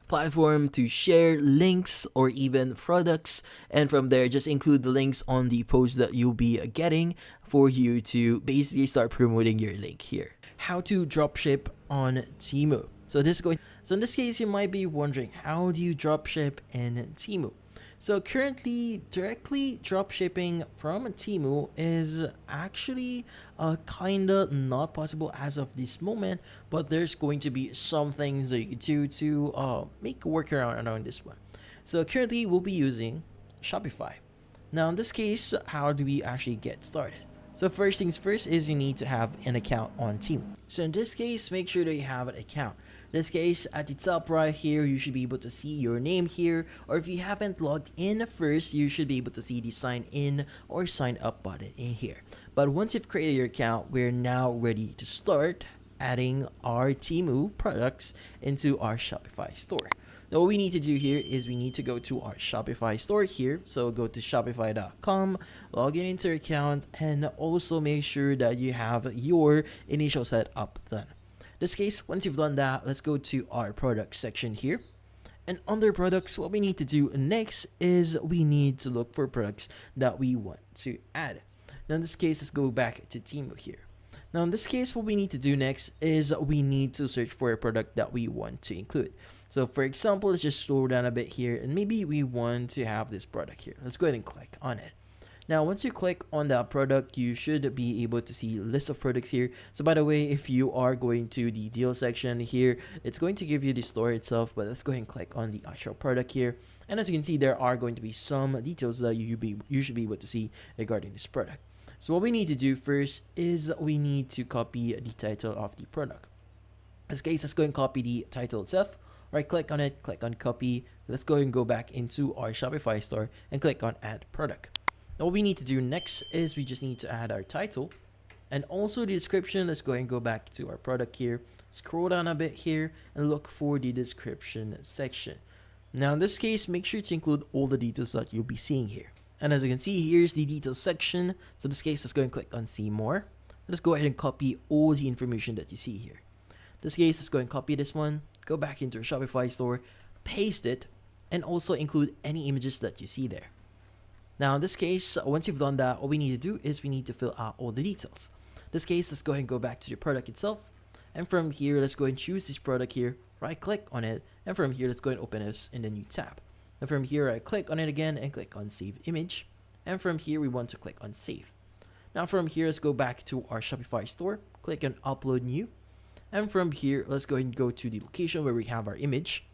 platform to share links or even products, and from there just include the links on the post that you'll be getting for you to basically start promoting your link here. How to dropship on TEMU. So in this case, you might be wondering, how do you dropship in TEMU? So currently, directly dropshipping from TEMU is actually kinda not possible as of this moment, but there's going to be some things that you can do to make a workaround around this one. So currently, we'll be using Shopify. Now in this case, how do we actually get started? So first things first is you need to have an account on TEMU. So in this case, make sure that you have an account. In this case, at the top right here, you should be able to see your name here, or if you haven't logged in first, you should be able to see the sign in or sign up button in here. But once you've created your account, we're now ready to start adding our TEMU products into our Shopify store. Now what we need to do here is we need to go to our Shopify store here. So go to shopify.com, log in into your account, and also make sure that you have your initial setup done. In this case, once you've done that, let's go to our product section here. And under products, what we need to do next is we need to look for products that we want to add. Now in this case, let's go back to TEMU here. Now in this case, what we need to do next is we need to search for a product that we want to include. So for example, let's just scroll down a bit here and maybe we want to have this product here. Let's go ahead and click on it. Now, once you click on that product, you should be able to see a list of products here. So by the way, if you are going to the deal section here, it's going to give you the store itself, but let's go ahead and click on the actual product here. And as you can see, there are going to be some details that you should be able to see regarding this product. So what we need to do first is we need to copy the title of the product. In this case, let's go and copy the title itself. Right click on it, click on copy. Let's go and go back into our Shopify store and click on add product. Now what we need to do next is we just need to add our title and also the description. Let's go and go back to our product here, scroll down a bit here and look for the description section. Now in this case, make sure to include all the details that you'll be seeing here. And as you can see, here's the details section. So in this case, let's go and click on see more. Let's go ahead and copy all the information that you see here. In this case, let's go and copy this one, go back into our Shopify store, paste it, and also include any images that you see there. Now in this case, once you've done that, what we need to do is we need to fill out all the details. In this case, let's go ahead and go back to the product itself. And from here, let's go and choose this product here, right click on it. And from here, let's go and open this in the new tab. And from here, I click on it again and click on save image. And from here, we want to click on save. Now from here, let's go back to our Shopify store, click on upload new. And from here, let's go and go to the location where we have our image.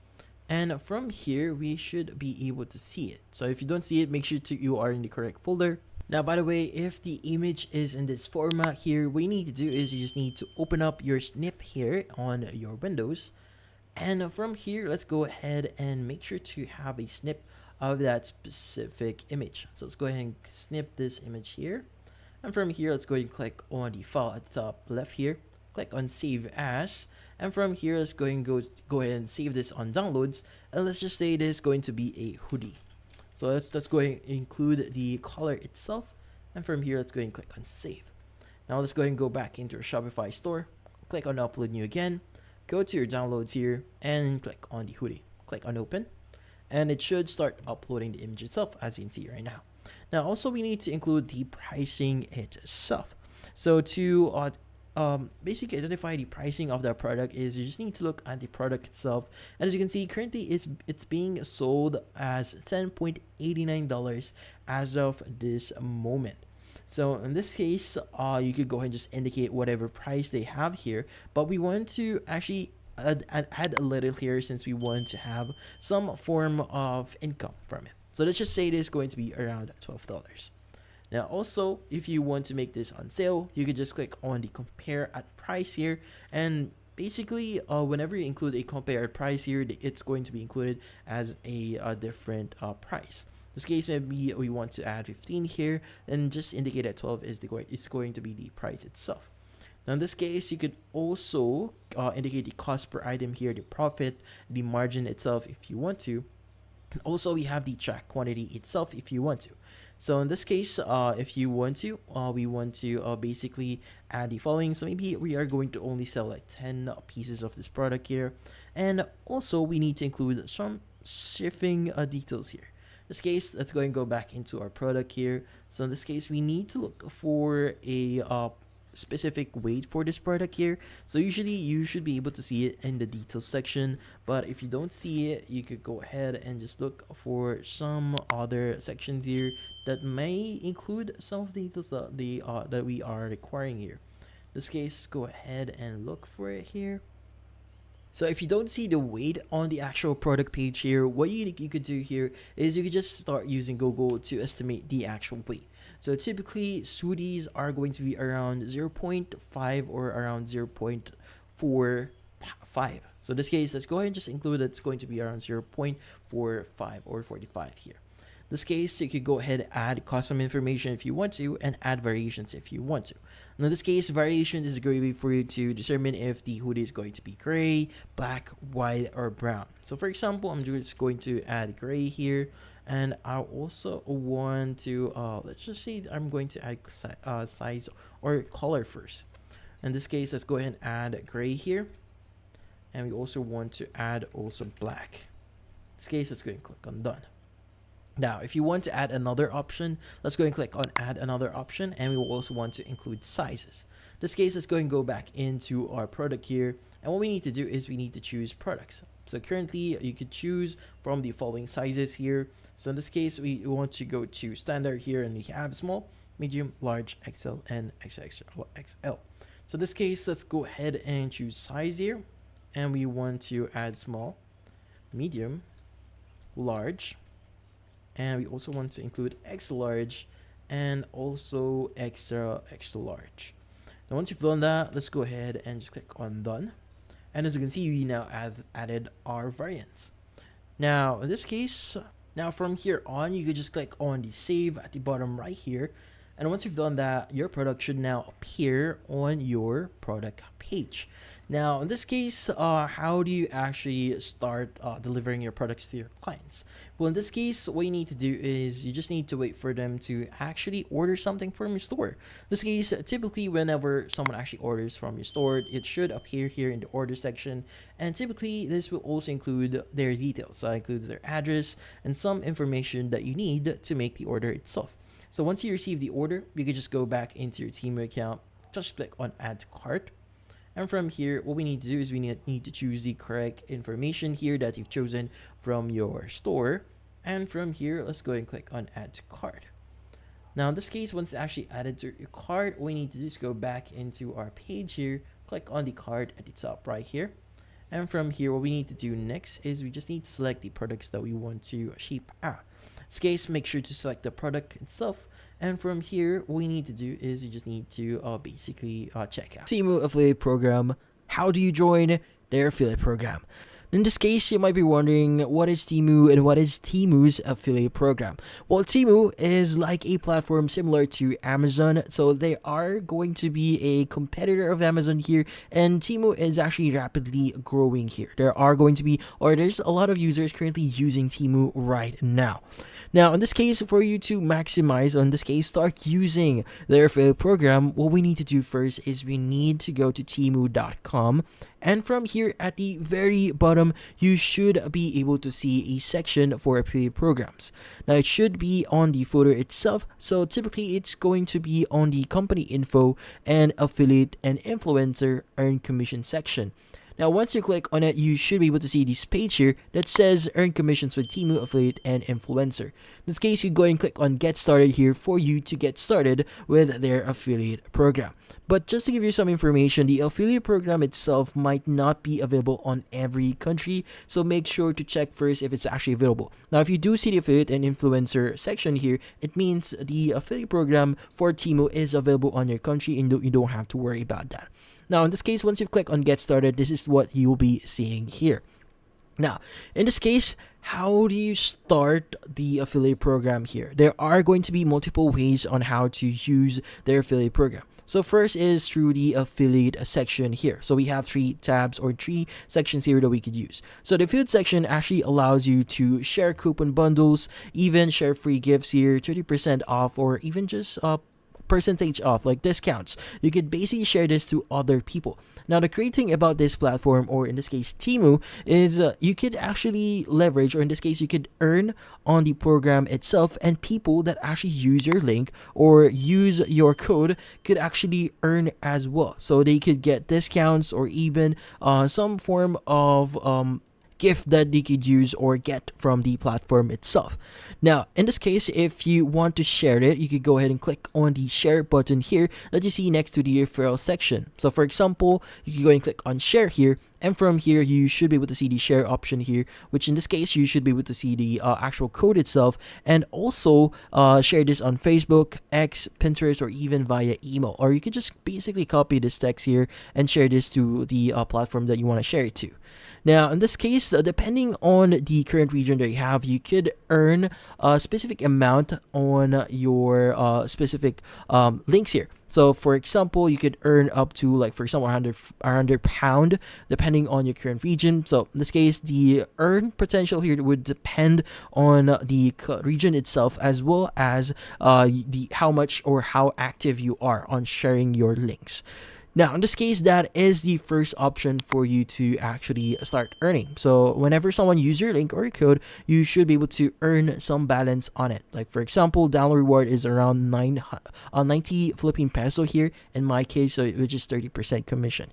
And from here, we should be able to see it. So if you don't see it, make sure you are in the correct folder. Now, by the way, if the image is in this format here, what you need to do is you just need to open up your snip here on your Windows. And from here, let's go ahead and make sure to have a snip of that specific image. So let's go ahead and snip this image here. And from here, let's go ahead and click on the file at the top left here. Click on save as. And from here, let's go ahead and save this on downloads. And let's just say it is going to be a hoodie. So let's go ahead and include the color itself. And from here, let's go ahead and click on save. Now let's go ahead and go back into our Shopify store. Click on upload new again. Go to your downloads here and click on the hoodie. Click on open. And it should start uploading the image itself, as you can see right now. Now also we need to include the pricing itself. So to basically identify the pricing of that product is you just need to look at the product itself. And as you can see, currently it's being sold as $10.89 as of this moment. So in this case, you could go ahead and just indicate whatever price they have here, but we want to actually add a little here since we want to have some form of income from it. So let's just say it is going to be around $12. Now also, if you want to make this on sale, you could just click on the compare at price here, and basically whenever you include a compare at price here, it's going to be included as a different price. In this case, maybe we want to add 15 here, and just indicate that 12 is going to be the price itself. Now in this case, you could also indicate the cost per item here, the profit, the margin itself if you want to. And also, we have the track quantity itself if you want to. So in this case, if you want to, we want to basically add the following. So maybe we are going to only sell like 10 pieces of this product here. And also, we need to include some shipping details here. In this case, let's go and go back into our product here. So in this case, we need to look for a specific weight for this product here. So usually you should be able to see it in the details section, but if you don't see it, you could go ahead and just look for some other sections here that may include some of the details that we are requiring here. In this case, go ahead and look for it here. So if you don't see the weight on the actual product page here, what you could do here is you could just start using Google to estimate the actual weight. So typically, hoodies are going to be around 0.5 or around 0.45. So in this case, let's go ahead and just include it's going to be around 0.45 or 45 here. In this case, you could go ahead and add custom information if you want to, and add variations if you want to. Now, in this case, variations is a great way for you to determine if the hoodie is going to be gray, black, white, or brown. So for example, I'm just going to add gray here. And I also want to, let's just say I'm going to add size or color first. In this case, let's go ahead and add gray here. And we also want to add also black. In this case, let's go and click on done. Now, if you want to add another option, let's go and click on add another option. And we will also want to include sizes. In this case, let's go and go back into our product here. And what we need to do is we need to choose products. So currently, you could choose from the following sizes here. So in this case, we want to go to standard here, and we have small, medium, large, XL, and XXL. So in this case, let's go ahead and choose size here. And we want to add small, medium, large, and we also want to include extra large and also extra large. Now once you've done that, let's go ahead and just click on done. And as you can see, we now have added our variants. Now in this case, now from here on, you could just click on the save at the bottom right here. And once you've done that, your product should now appear on your product page. Now, in this case, how do you actually start delivering your products to your clients? Well, in this case, what you need to do is you just need to wait for them to actually order something from your store. In this case, typically, whenever someone actually orders from your store, it should appear here in the order section. And typically, this will also include their details. So it includes their address and some information that you need to make the order itself. So once you receive the order, you can just go back into your TEMU account, just click on add to cart. And from here, what we need to do is we need to choose the correct information here that you've chosen from your store. And from here, let's go and click on add to cart. Now in this case, once it's actually added to your cart, what we need to do is go back into our page here, click on the cart at the top right here. And from here, what we need to do next is we just need to select the products that we want to ship out. In this case, make sure to select the product itself. And from here, what we need to do is you just need to basically check out TEMU affiliate program. How do you join their affiliate program? In this case, you might be wondering, what is TEMU and what is TEMU's affiliate program? Well, TEMU is like a platform similar to Amazon. So they are going to be a competitor of Amazon here. And TEMU is actually rapidly growing here. There's a lot of users currently using TEMU right now. Now, in this case, for you to maximize, start using their affiliate program, what we need to do first is we need to go to TEMU.com. And from here at the very bottom, you should be able to see a section for affiliate programs. Now, it should be on the footer itself. So typically, it's going to be on the company info and affiliate and influencer earn commission section. Now, once you click on it, you should be able to see this page here that says earn commissions with TEMU affiliate and influencer. In this case, you go and click on get started here for you to get started with their affiliate program. But just to give you some information, the affiliate program itself might not be available on every country, so make sure to check first if it's actually available. Now, if you do see the affiliate and influencer section here, it means the affiliate program for TEMU is available on your country, and you don't have to worry about that. Now, in this case, once you click on get started, this is what you'll be seeing here. Now, in this case, how do you start the affiliate program here? There are going to be multiple ways on how to use their affiliate program. So first is through the affiliate section here. So we have 3 tabs or 3 sections here that we could use. So the affiliate section actually allows you to share coupon bundles, even share free gifts here, 30% off, or even just percentage off, like discounts. You could basically share this to other people. Now, the great thing about this platform, or in this case TEMU, is you could actually leverage, or in this case you could earn on the program itself, and people that actually use your link or use your code could actually earn as well. So they could get discounts or even some form of gift that they could use or get from the platform itself. Now, in this case, if you want to share it, you could go ahead and click on the share button here that you see next to the referral section. So for example, you can go and click on share here, and from here you should be able to see the share option here, which in this case you should be able to see the actual code itself, and also share this on Facebook, X, Pinterest, or even via email. Or you could just basically copy this text here and share this to the platform that you want to share it to. Now, in this case, depending on the current region that you have, you could earn a specific amount on your specific links here. So, for example, you could earn up to, like, for example, 100 pound, depending on your current region. So, in this case, the earn potential here would depend on the region itself, as well as the how much or how active you are on sharing your links. Now, in this case, that is the first option for you to actually start earning. So whenever someone uses your link or your code, you should be able to earn some balance on it. Like, for example, download reward is around 90 Philippine peso here in my case, so which is 30% commission.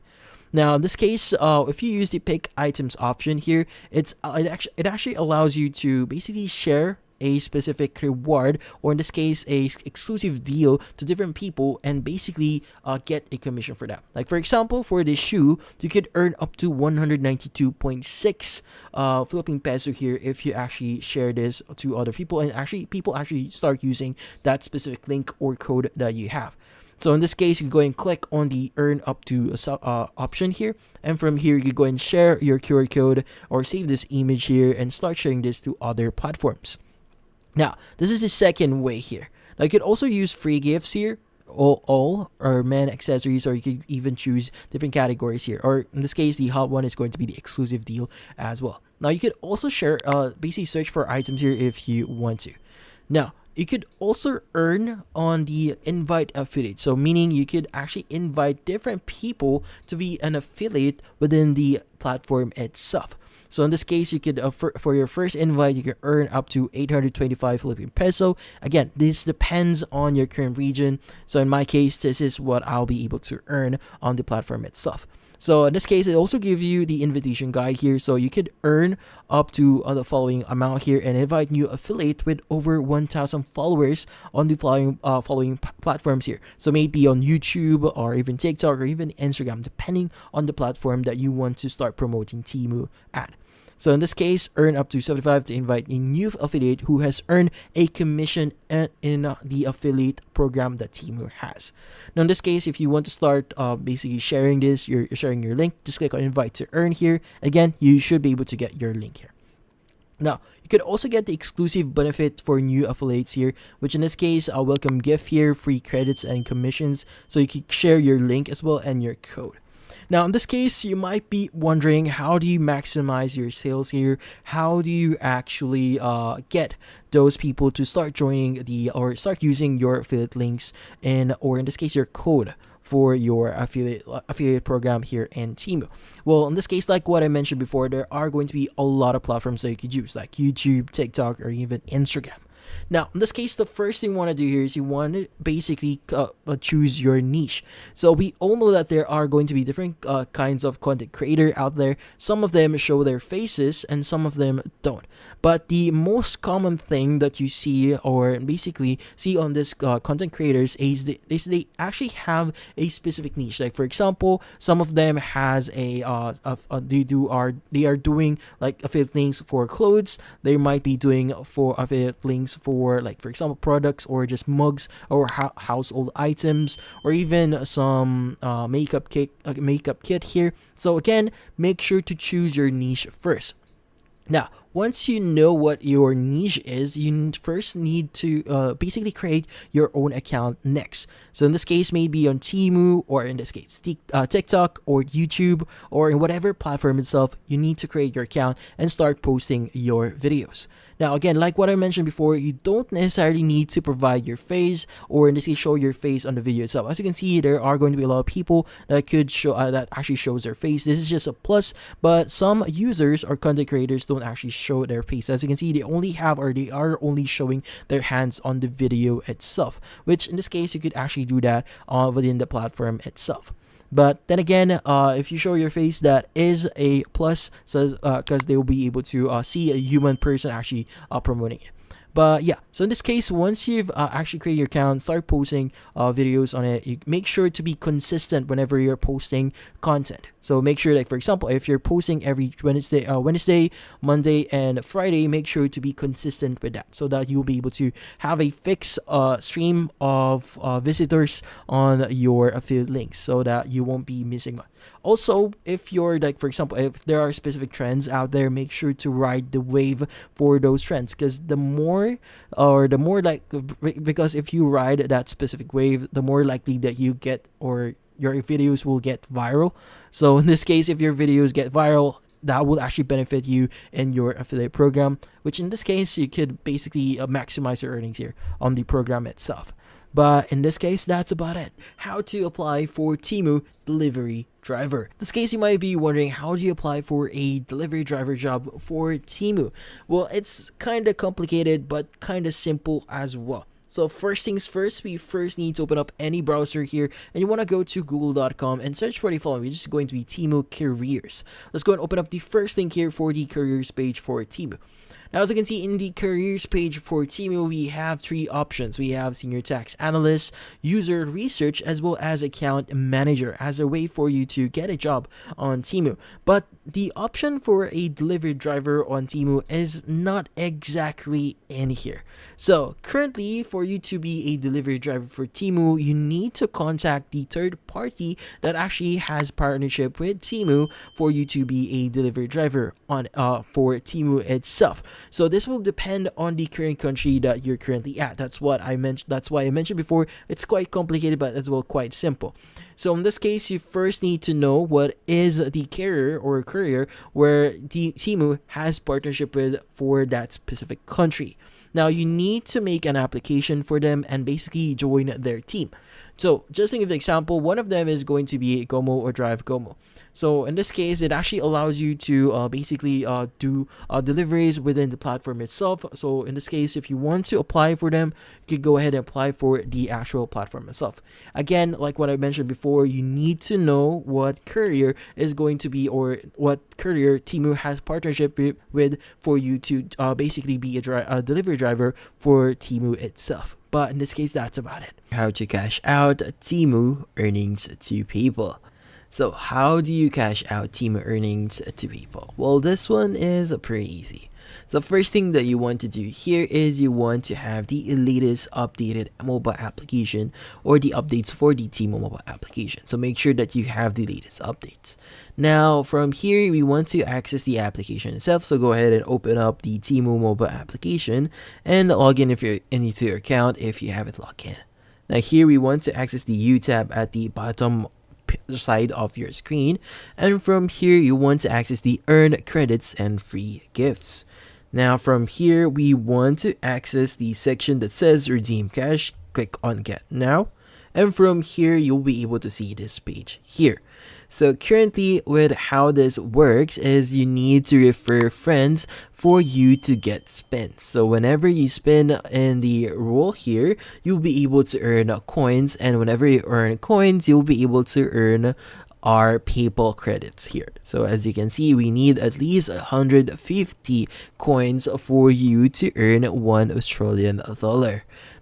Now, in this case, if you use the pick items option here, it actually allows you to basically share a specific reward, or in this case a exclusive deal, to different people, and basically get a commission for that. Like, for example, for this shoe, you could earn up to 192.6 Philippine peso here if you actually share this to other people, and actually people actually start using that specific link or code that you have. So in this case, you go and click on the earn up to option here, and from here you go and share your QR code or save this image here and start sharing this to other platforms. Now, this is the second way here. Now, you could also use free gifts here, all or men accessories, or you could even choose different categories here. Or in this case, the hot one is going to be the exclusive deal as well. Now, you could also share, basically search for items here if you want to. Now, you could also earn on the invite affiliate. So meaning you could actually invite different people to be an affiliate within the platform itself. So in this case, you could for your first invite, you can earn up to 825 Philippine peso. Again, this depends on your current region. So in my case, this is what I'll be able to earn on the platform itself. So in this case, it also gives you the invitation guide here. So you could earn up to the following amount here and invite new affiliate with over 1,000 followers on the following platforms here. So maybe on YouTube or even TikTok or even Instagram, depending on the platform that you want to start promoting TEMU at. So in this case, earn up to 75 to invite a new affiliate who has earned a commission in the affiliate program that TEMU has. Now in this case, if you want to start basically sharing this, you're sharing your link, just click on invite to earn here. Again, you should be able to get your link here. Now, you could also get the exclusive benefit for new affiliates here, which in this case, a welcome gift here, free credits and commissions. So you can share your link as well and your code. Now, in this case, you might be wondering, how do you maximize your sales here? How do you actually get those people to start joining or start using your affiliate links or in this case, your code for your affiliate program here in TEMU? Well, in this case, like what I mentioned before, there are going to be a lot of platforms that you could use, like YouTube, TikTok, or even Instagram. Now, in this case, the first thing you want to do here is you want to basically choose your niche. So we all know that there are going to be different kinds of content creator out there. Some of them show their faces and some of them don't. But the most common thing that you see or basically see on this content creators is they actually have a specific niche. Like for example, some of them has they are doing like affiliate links for clothes. They might be doing for affiliate links for, like for example, products or just mugs or household items, or even some makeup kit here. So again, make sure to choose your niche first. Now, once you know what your niche is, you first need to basically create your own account next. So in this case, maybe on TEMU, or in this case, TikTok or YouTube, or in whatever platform itself, you need to create your account and start posting your videos. Now, again, like what I mentioned before, you don't necessarily need to provide your face, or in this case, show your face on the video itself. As you can see, there are going to be a lot of people that could show that actually shows their face. This is just a plus, but some users or content creators don't actually show their face. As you can see, they are only showing their hands on the video itself, which in this case, you could actually do that within the platform itself. But then again, if you show your face, that is a plus, so because they will be able to see a human person actually promoting it. But yeah, so in this case, once you've actually created your account, start posting videos on it. You make sure to be consistent whenever you're posting content. So make sure, like for example, if you're posting every Wednesday, Monday, and Friday, make sure to be consistent with that, so that you'll be able to have a fixed stream of visitors on your affiliate links, so that you won't be missing one. Also, if you're like, for example, if there are specific trends out there, make sure to ride the wave for those trends, because because if you ride that specific wave, the more likely that you get, or your videos will get viral. So in this case, if your videos get viral, that will actually benefit you in your affiliate program, which in this case, you could basically maximize your earnings here on the program itself. But in this case, that's about it. How to apply for TEMU delivery driver. In this case, you might be wondering, how do you apply for a delivery driver job for TEMU? Well, it's kind of complicated, but kind of simple as well. So first things first, we first need to open up any browser here, and you want to go to google.com and search for the following, which is going to be TEMU careers. Let's go and open up the first link here for the careers page for TEMU. Now, as you can see in the careers page for TEMU, we have three options. We have senior tax analyst, user research, as well as account manager, as a way for you to get a job on TEMU. But the option for a delivery driver on TEMU is not exactly in here. So currently, for you to be a delivery driver for TEMU, you need to contact the third party that actually has partnership with TEMU for you to be a delivery driver on for TEMU itself. So this will depend on the current country that you're currently at. That's what I mentioned. That's why I mentioned before. It's quite complicated, but as well quite simple. So in this case, you first need to know what is the carrier or courier where the TEMU has partnership with for that specific country. Now you need to make an application for them and basically join their team. So just to give an example, one of them is going to be Gomo or Drive Gomo. So in this case, it actually allows you to basically do deliveries within the platform itself. So in this case, if you want to apply for them, you can go ahead and apply for the actual platform itself. Again, like what I mentioned before, you need to know what courier is going to be, or what courier TEMU has partnership with for you to basically be a delivery driver for TEMU itself. But in this case, that's about it. How to cash out TEMU earnings to people. So how do you cash out TEMU earnings to people? Well, this one is pretty easy. So first thing that you want to do here is you want to have the latest updated mobile application, or the updates for the TEMU mobile application. So make sure that you have the latest updates. Now from here, we want to access the application itself. So go ahead and open up the TEMU mobile application and log in if you're into your account if you haven't logged in. Now here we want to access the U tab at the bottom side of your screen, and from here you want to access the earn credits and free gifts. Now from here we want to access the section that says redeem cash. Click on get now, And from here, you'll be able to see this page here. So currently with how this works is you need to refer friends for you to get spins. So whenever you spin in the role here, you'll be able to earn coins, and whenever you earn coins, you'll be able to earn our PayPal credits here. So as you can see, we need at least 150 coins for you to earn $1 Australian.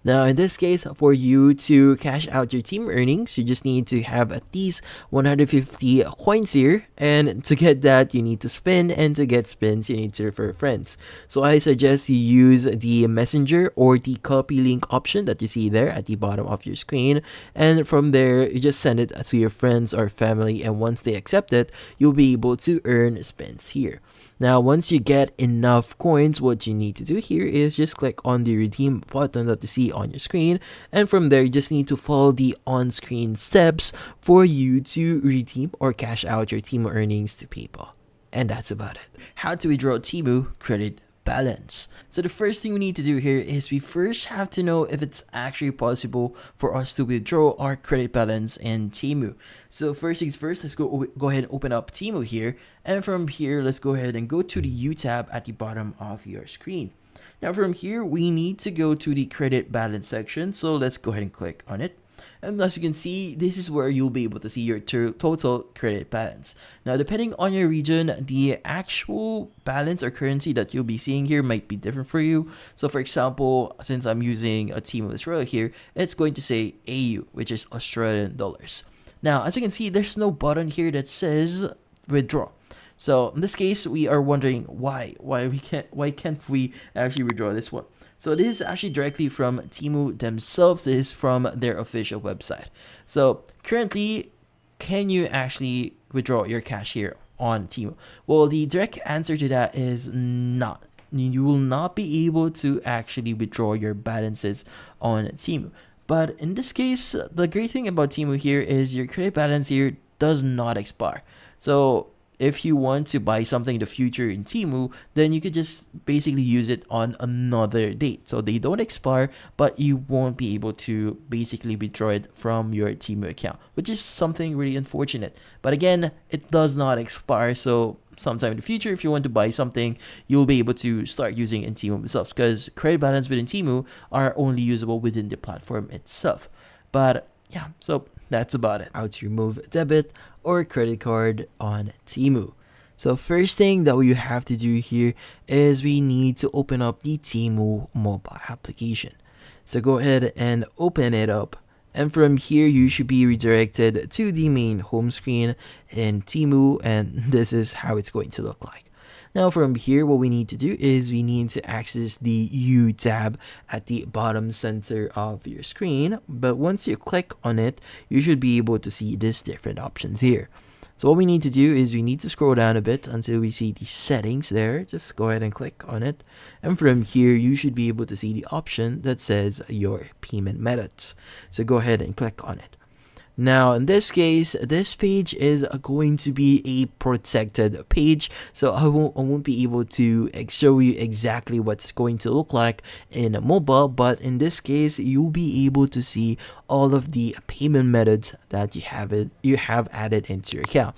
Now, in this case, for you to cash out your team earnings, you just need to have at least 150 coins here. And to get that, you need to spin. And to get spins, you need to refer friends. So I suggest you use the messenger or the copy link option that you see there at the bottom of your screen. And from there, you just send it to your friends or family. And once they accept it, you'll be able to earn spins here. Now, once you get enough coins, what you need to do here is just click on the redeem button that you see on your screen. And from there, you just need to follow the on-screen steps for you to redeem or cash out your TEMU earnings to PayPal. And that's about it. How to withdraw TEMU credit balance. So the first thing we need to do here is we first have to know if it's actually possible for us to withdraw our credit balance in TEMU. So first things first, let's go ahead and open up TEMU here, and from here let's go ahead and go to the U tab at the bottom of your screen. Now from here we need to go to the credit balance section, so let's go ahead and click on it. And as you can see, this is where you'll be able to see your total credit balance. Now, depending on your region, the actual balance or currency that you'll be seeing here might be different for you. So, for example, since I'm using a TEMU Israel here, it's going to say AU, which is Australian dollars. Now, as you can see, there's no button here that says withdraw. So in this case, we are wondering why can't we actually withdraw this one? So this is actually directly from TEMU themselves. This is from their official website. So currently, can you actually withdraw your cash here on TEMU? Well, the direct answer to that is not. You will not be able to actually withdraw your balances on TEMU. But in this case, the great thing about TEMU here is your credit balance here does not expire. So if you want to buy something in the future in TEMU, then you could just basically use it on another date. So they don't expire, but you won't be able to basically withdraw it from your TEMU account, which is something really unfortunate. But again, it does not expire. So sometime in the future, if you want to buy something, you'll be able to start using in TEMU themselves, because credit balance within TEMU are only usable within the platform itself. But yeah, so that's about it. How to remove debit or credit card on TEMU. So first thing that we have to do here is we need to open up the TEMU mobile application. So go ahead and open it up. And from here, you should be redirected to the main home screen in TEMU, and this is how it's going to look like. Now from here, what we need to do is we need to access the U tab at the bottom center of your screen. But once you click on it, you should be able to see these different options here. So what we need to do is we need to scroll down a bit until we see the settings there. Just go ahead and click on it. And from here, you should be able to see the option that says your payment methods. So go ahead and click on it. Now, in this case, this page is going to be a protected page, so I won't be able to show you exactly what's going to look like in mobile, but in this case, you'll be able to see all of the payment methods that you have added into your account.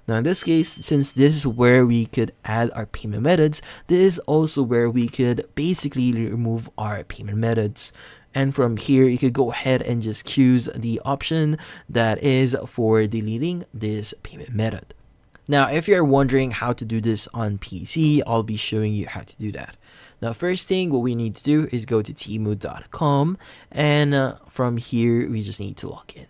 Now in this case, since this is where we could add our payment methods, this is also where we could basically remove our payment methods. And from here, you could go ahead and just choose the option that is for deleting this payment method. Now, if you're wondering how to do this on PC, I'll be showing you how to do that. Now, first thing, what we need to do is go to temu.com, and from here, we just need to log in.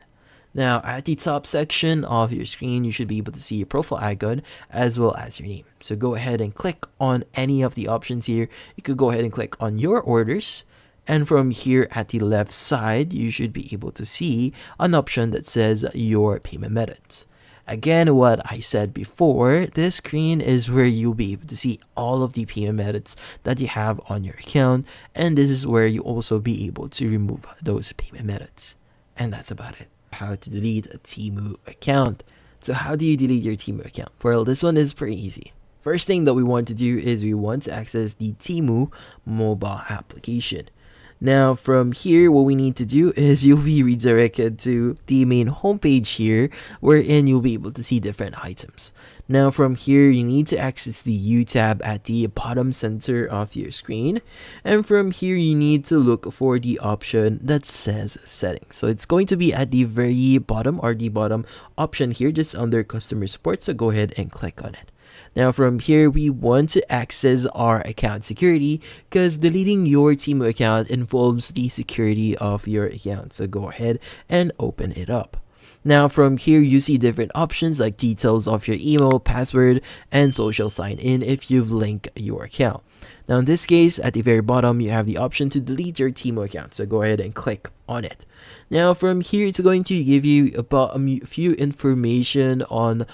Now, at the top section of your screen, you should be able to see your profile icon as well as your name. So go ahead and click on any of the options here. You could go ahead and click on your orders. And from here at the left side, you should be able to see an option that says your payment methods. Again, what I said before, this screen is where you'll be able to see all of the payment methods that you have on your account. And this is where you also be able to remove those payment methods. And that's about it. How to delete a TEMU account. So how do you delete your TEMU account? Well, this one is pretty easy. First thing that we want to do is we want to access the TEMU mobile application. Now from here, what we need to do is you'll be redirected to the main homepage here, wherein you'll be able to see different items. Now from here, you need to access the U tab at the bottom center of your screen. And from here, you need to look for the option that says settings. So it's going to be at the very bottom, or the bottom option here, just under customer support. So go ahead and click on it. Now from here, we want to access our account security, because deleting your TEMU account involves the security of your account. So go ahead and open it up. Now from here, you see different options like details of your email, password, and social sign in if you've linked your account. Now in this case, at the very bottom, you have the option to delete your TEMU account. So go ahead and click on it. Now from here, it's going to give you about a few information on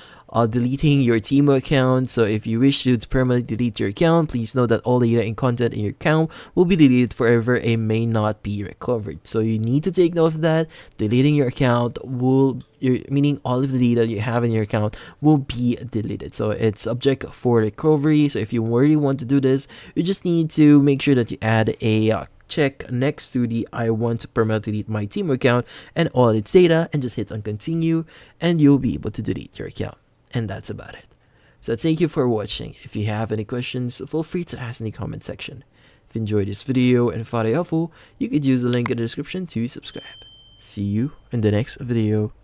deleting your TEMU account. So if you wish to permanently delete your account, please know that all data and content in your account will be deleted forever and may not be recovered. So you need to take note of that. Deleting your account meaning all of the data you have in your account will be deleted. So it's subject for recovery. So if you really want to do this, you just need to make sure that you add a check next to the I want to permanently delete my TEMU account and all its data, and just hit on continue, and you'll be able to delete your account. And that's about it. So thank you for watching. If you have any questions, feel free to ask in the comment section. If you enjoyed this video and found it helpful, you could use the link in the description to subscribe. See you in the next video.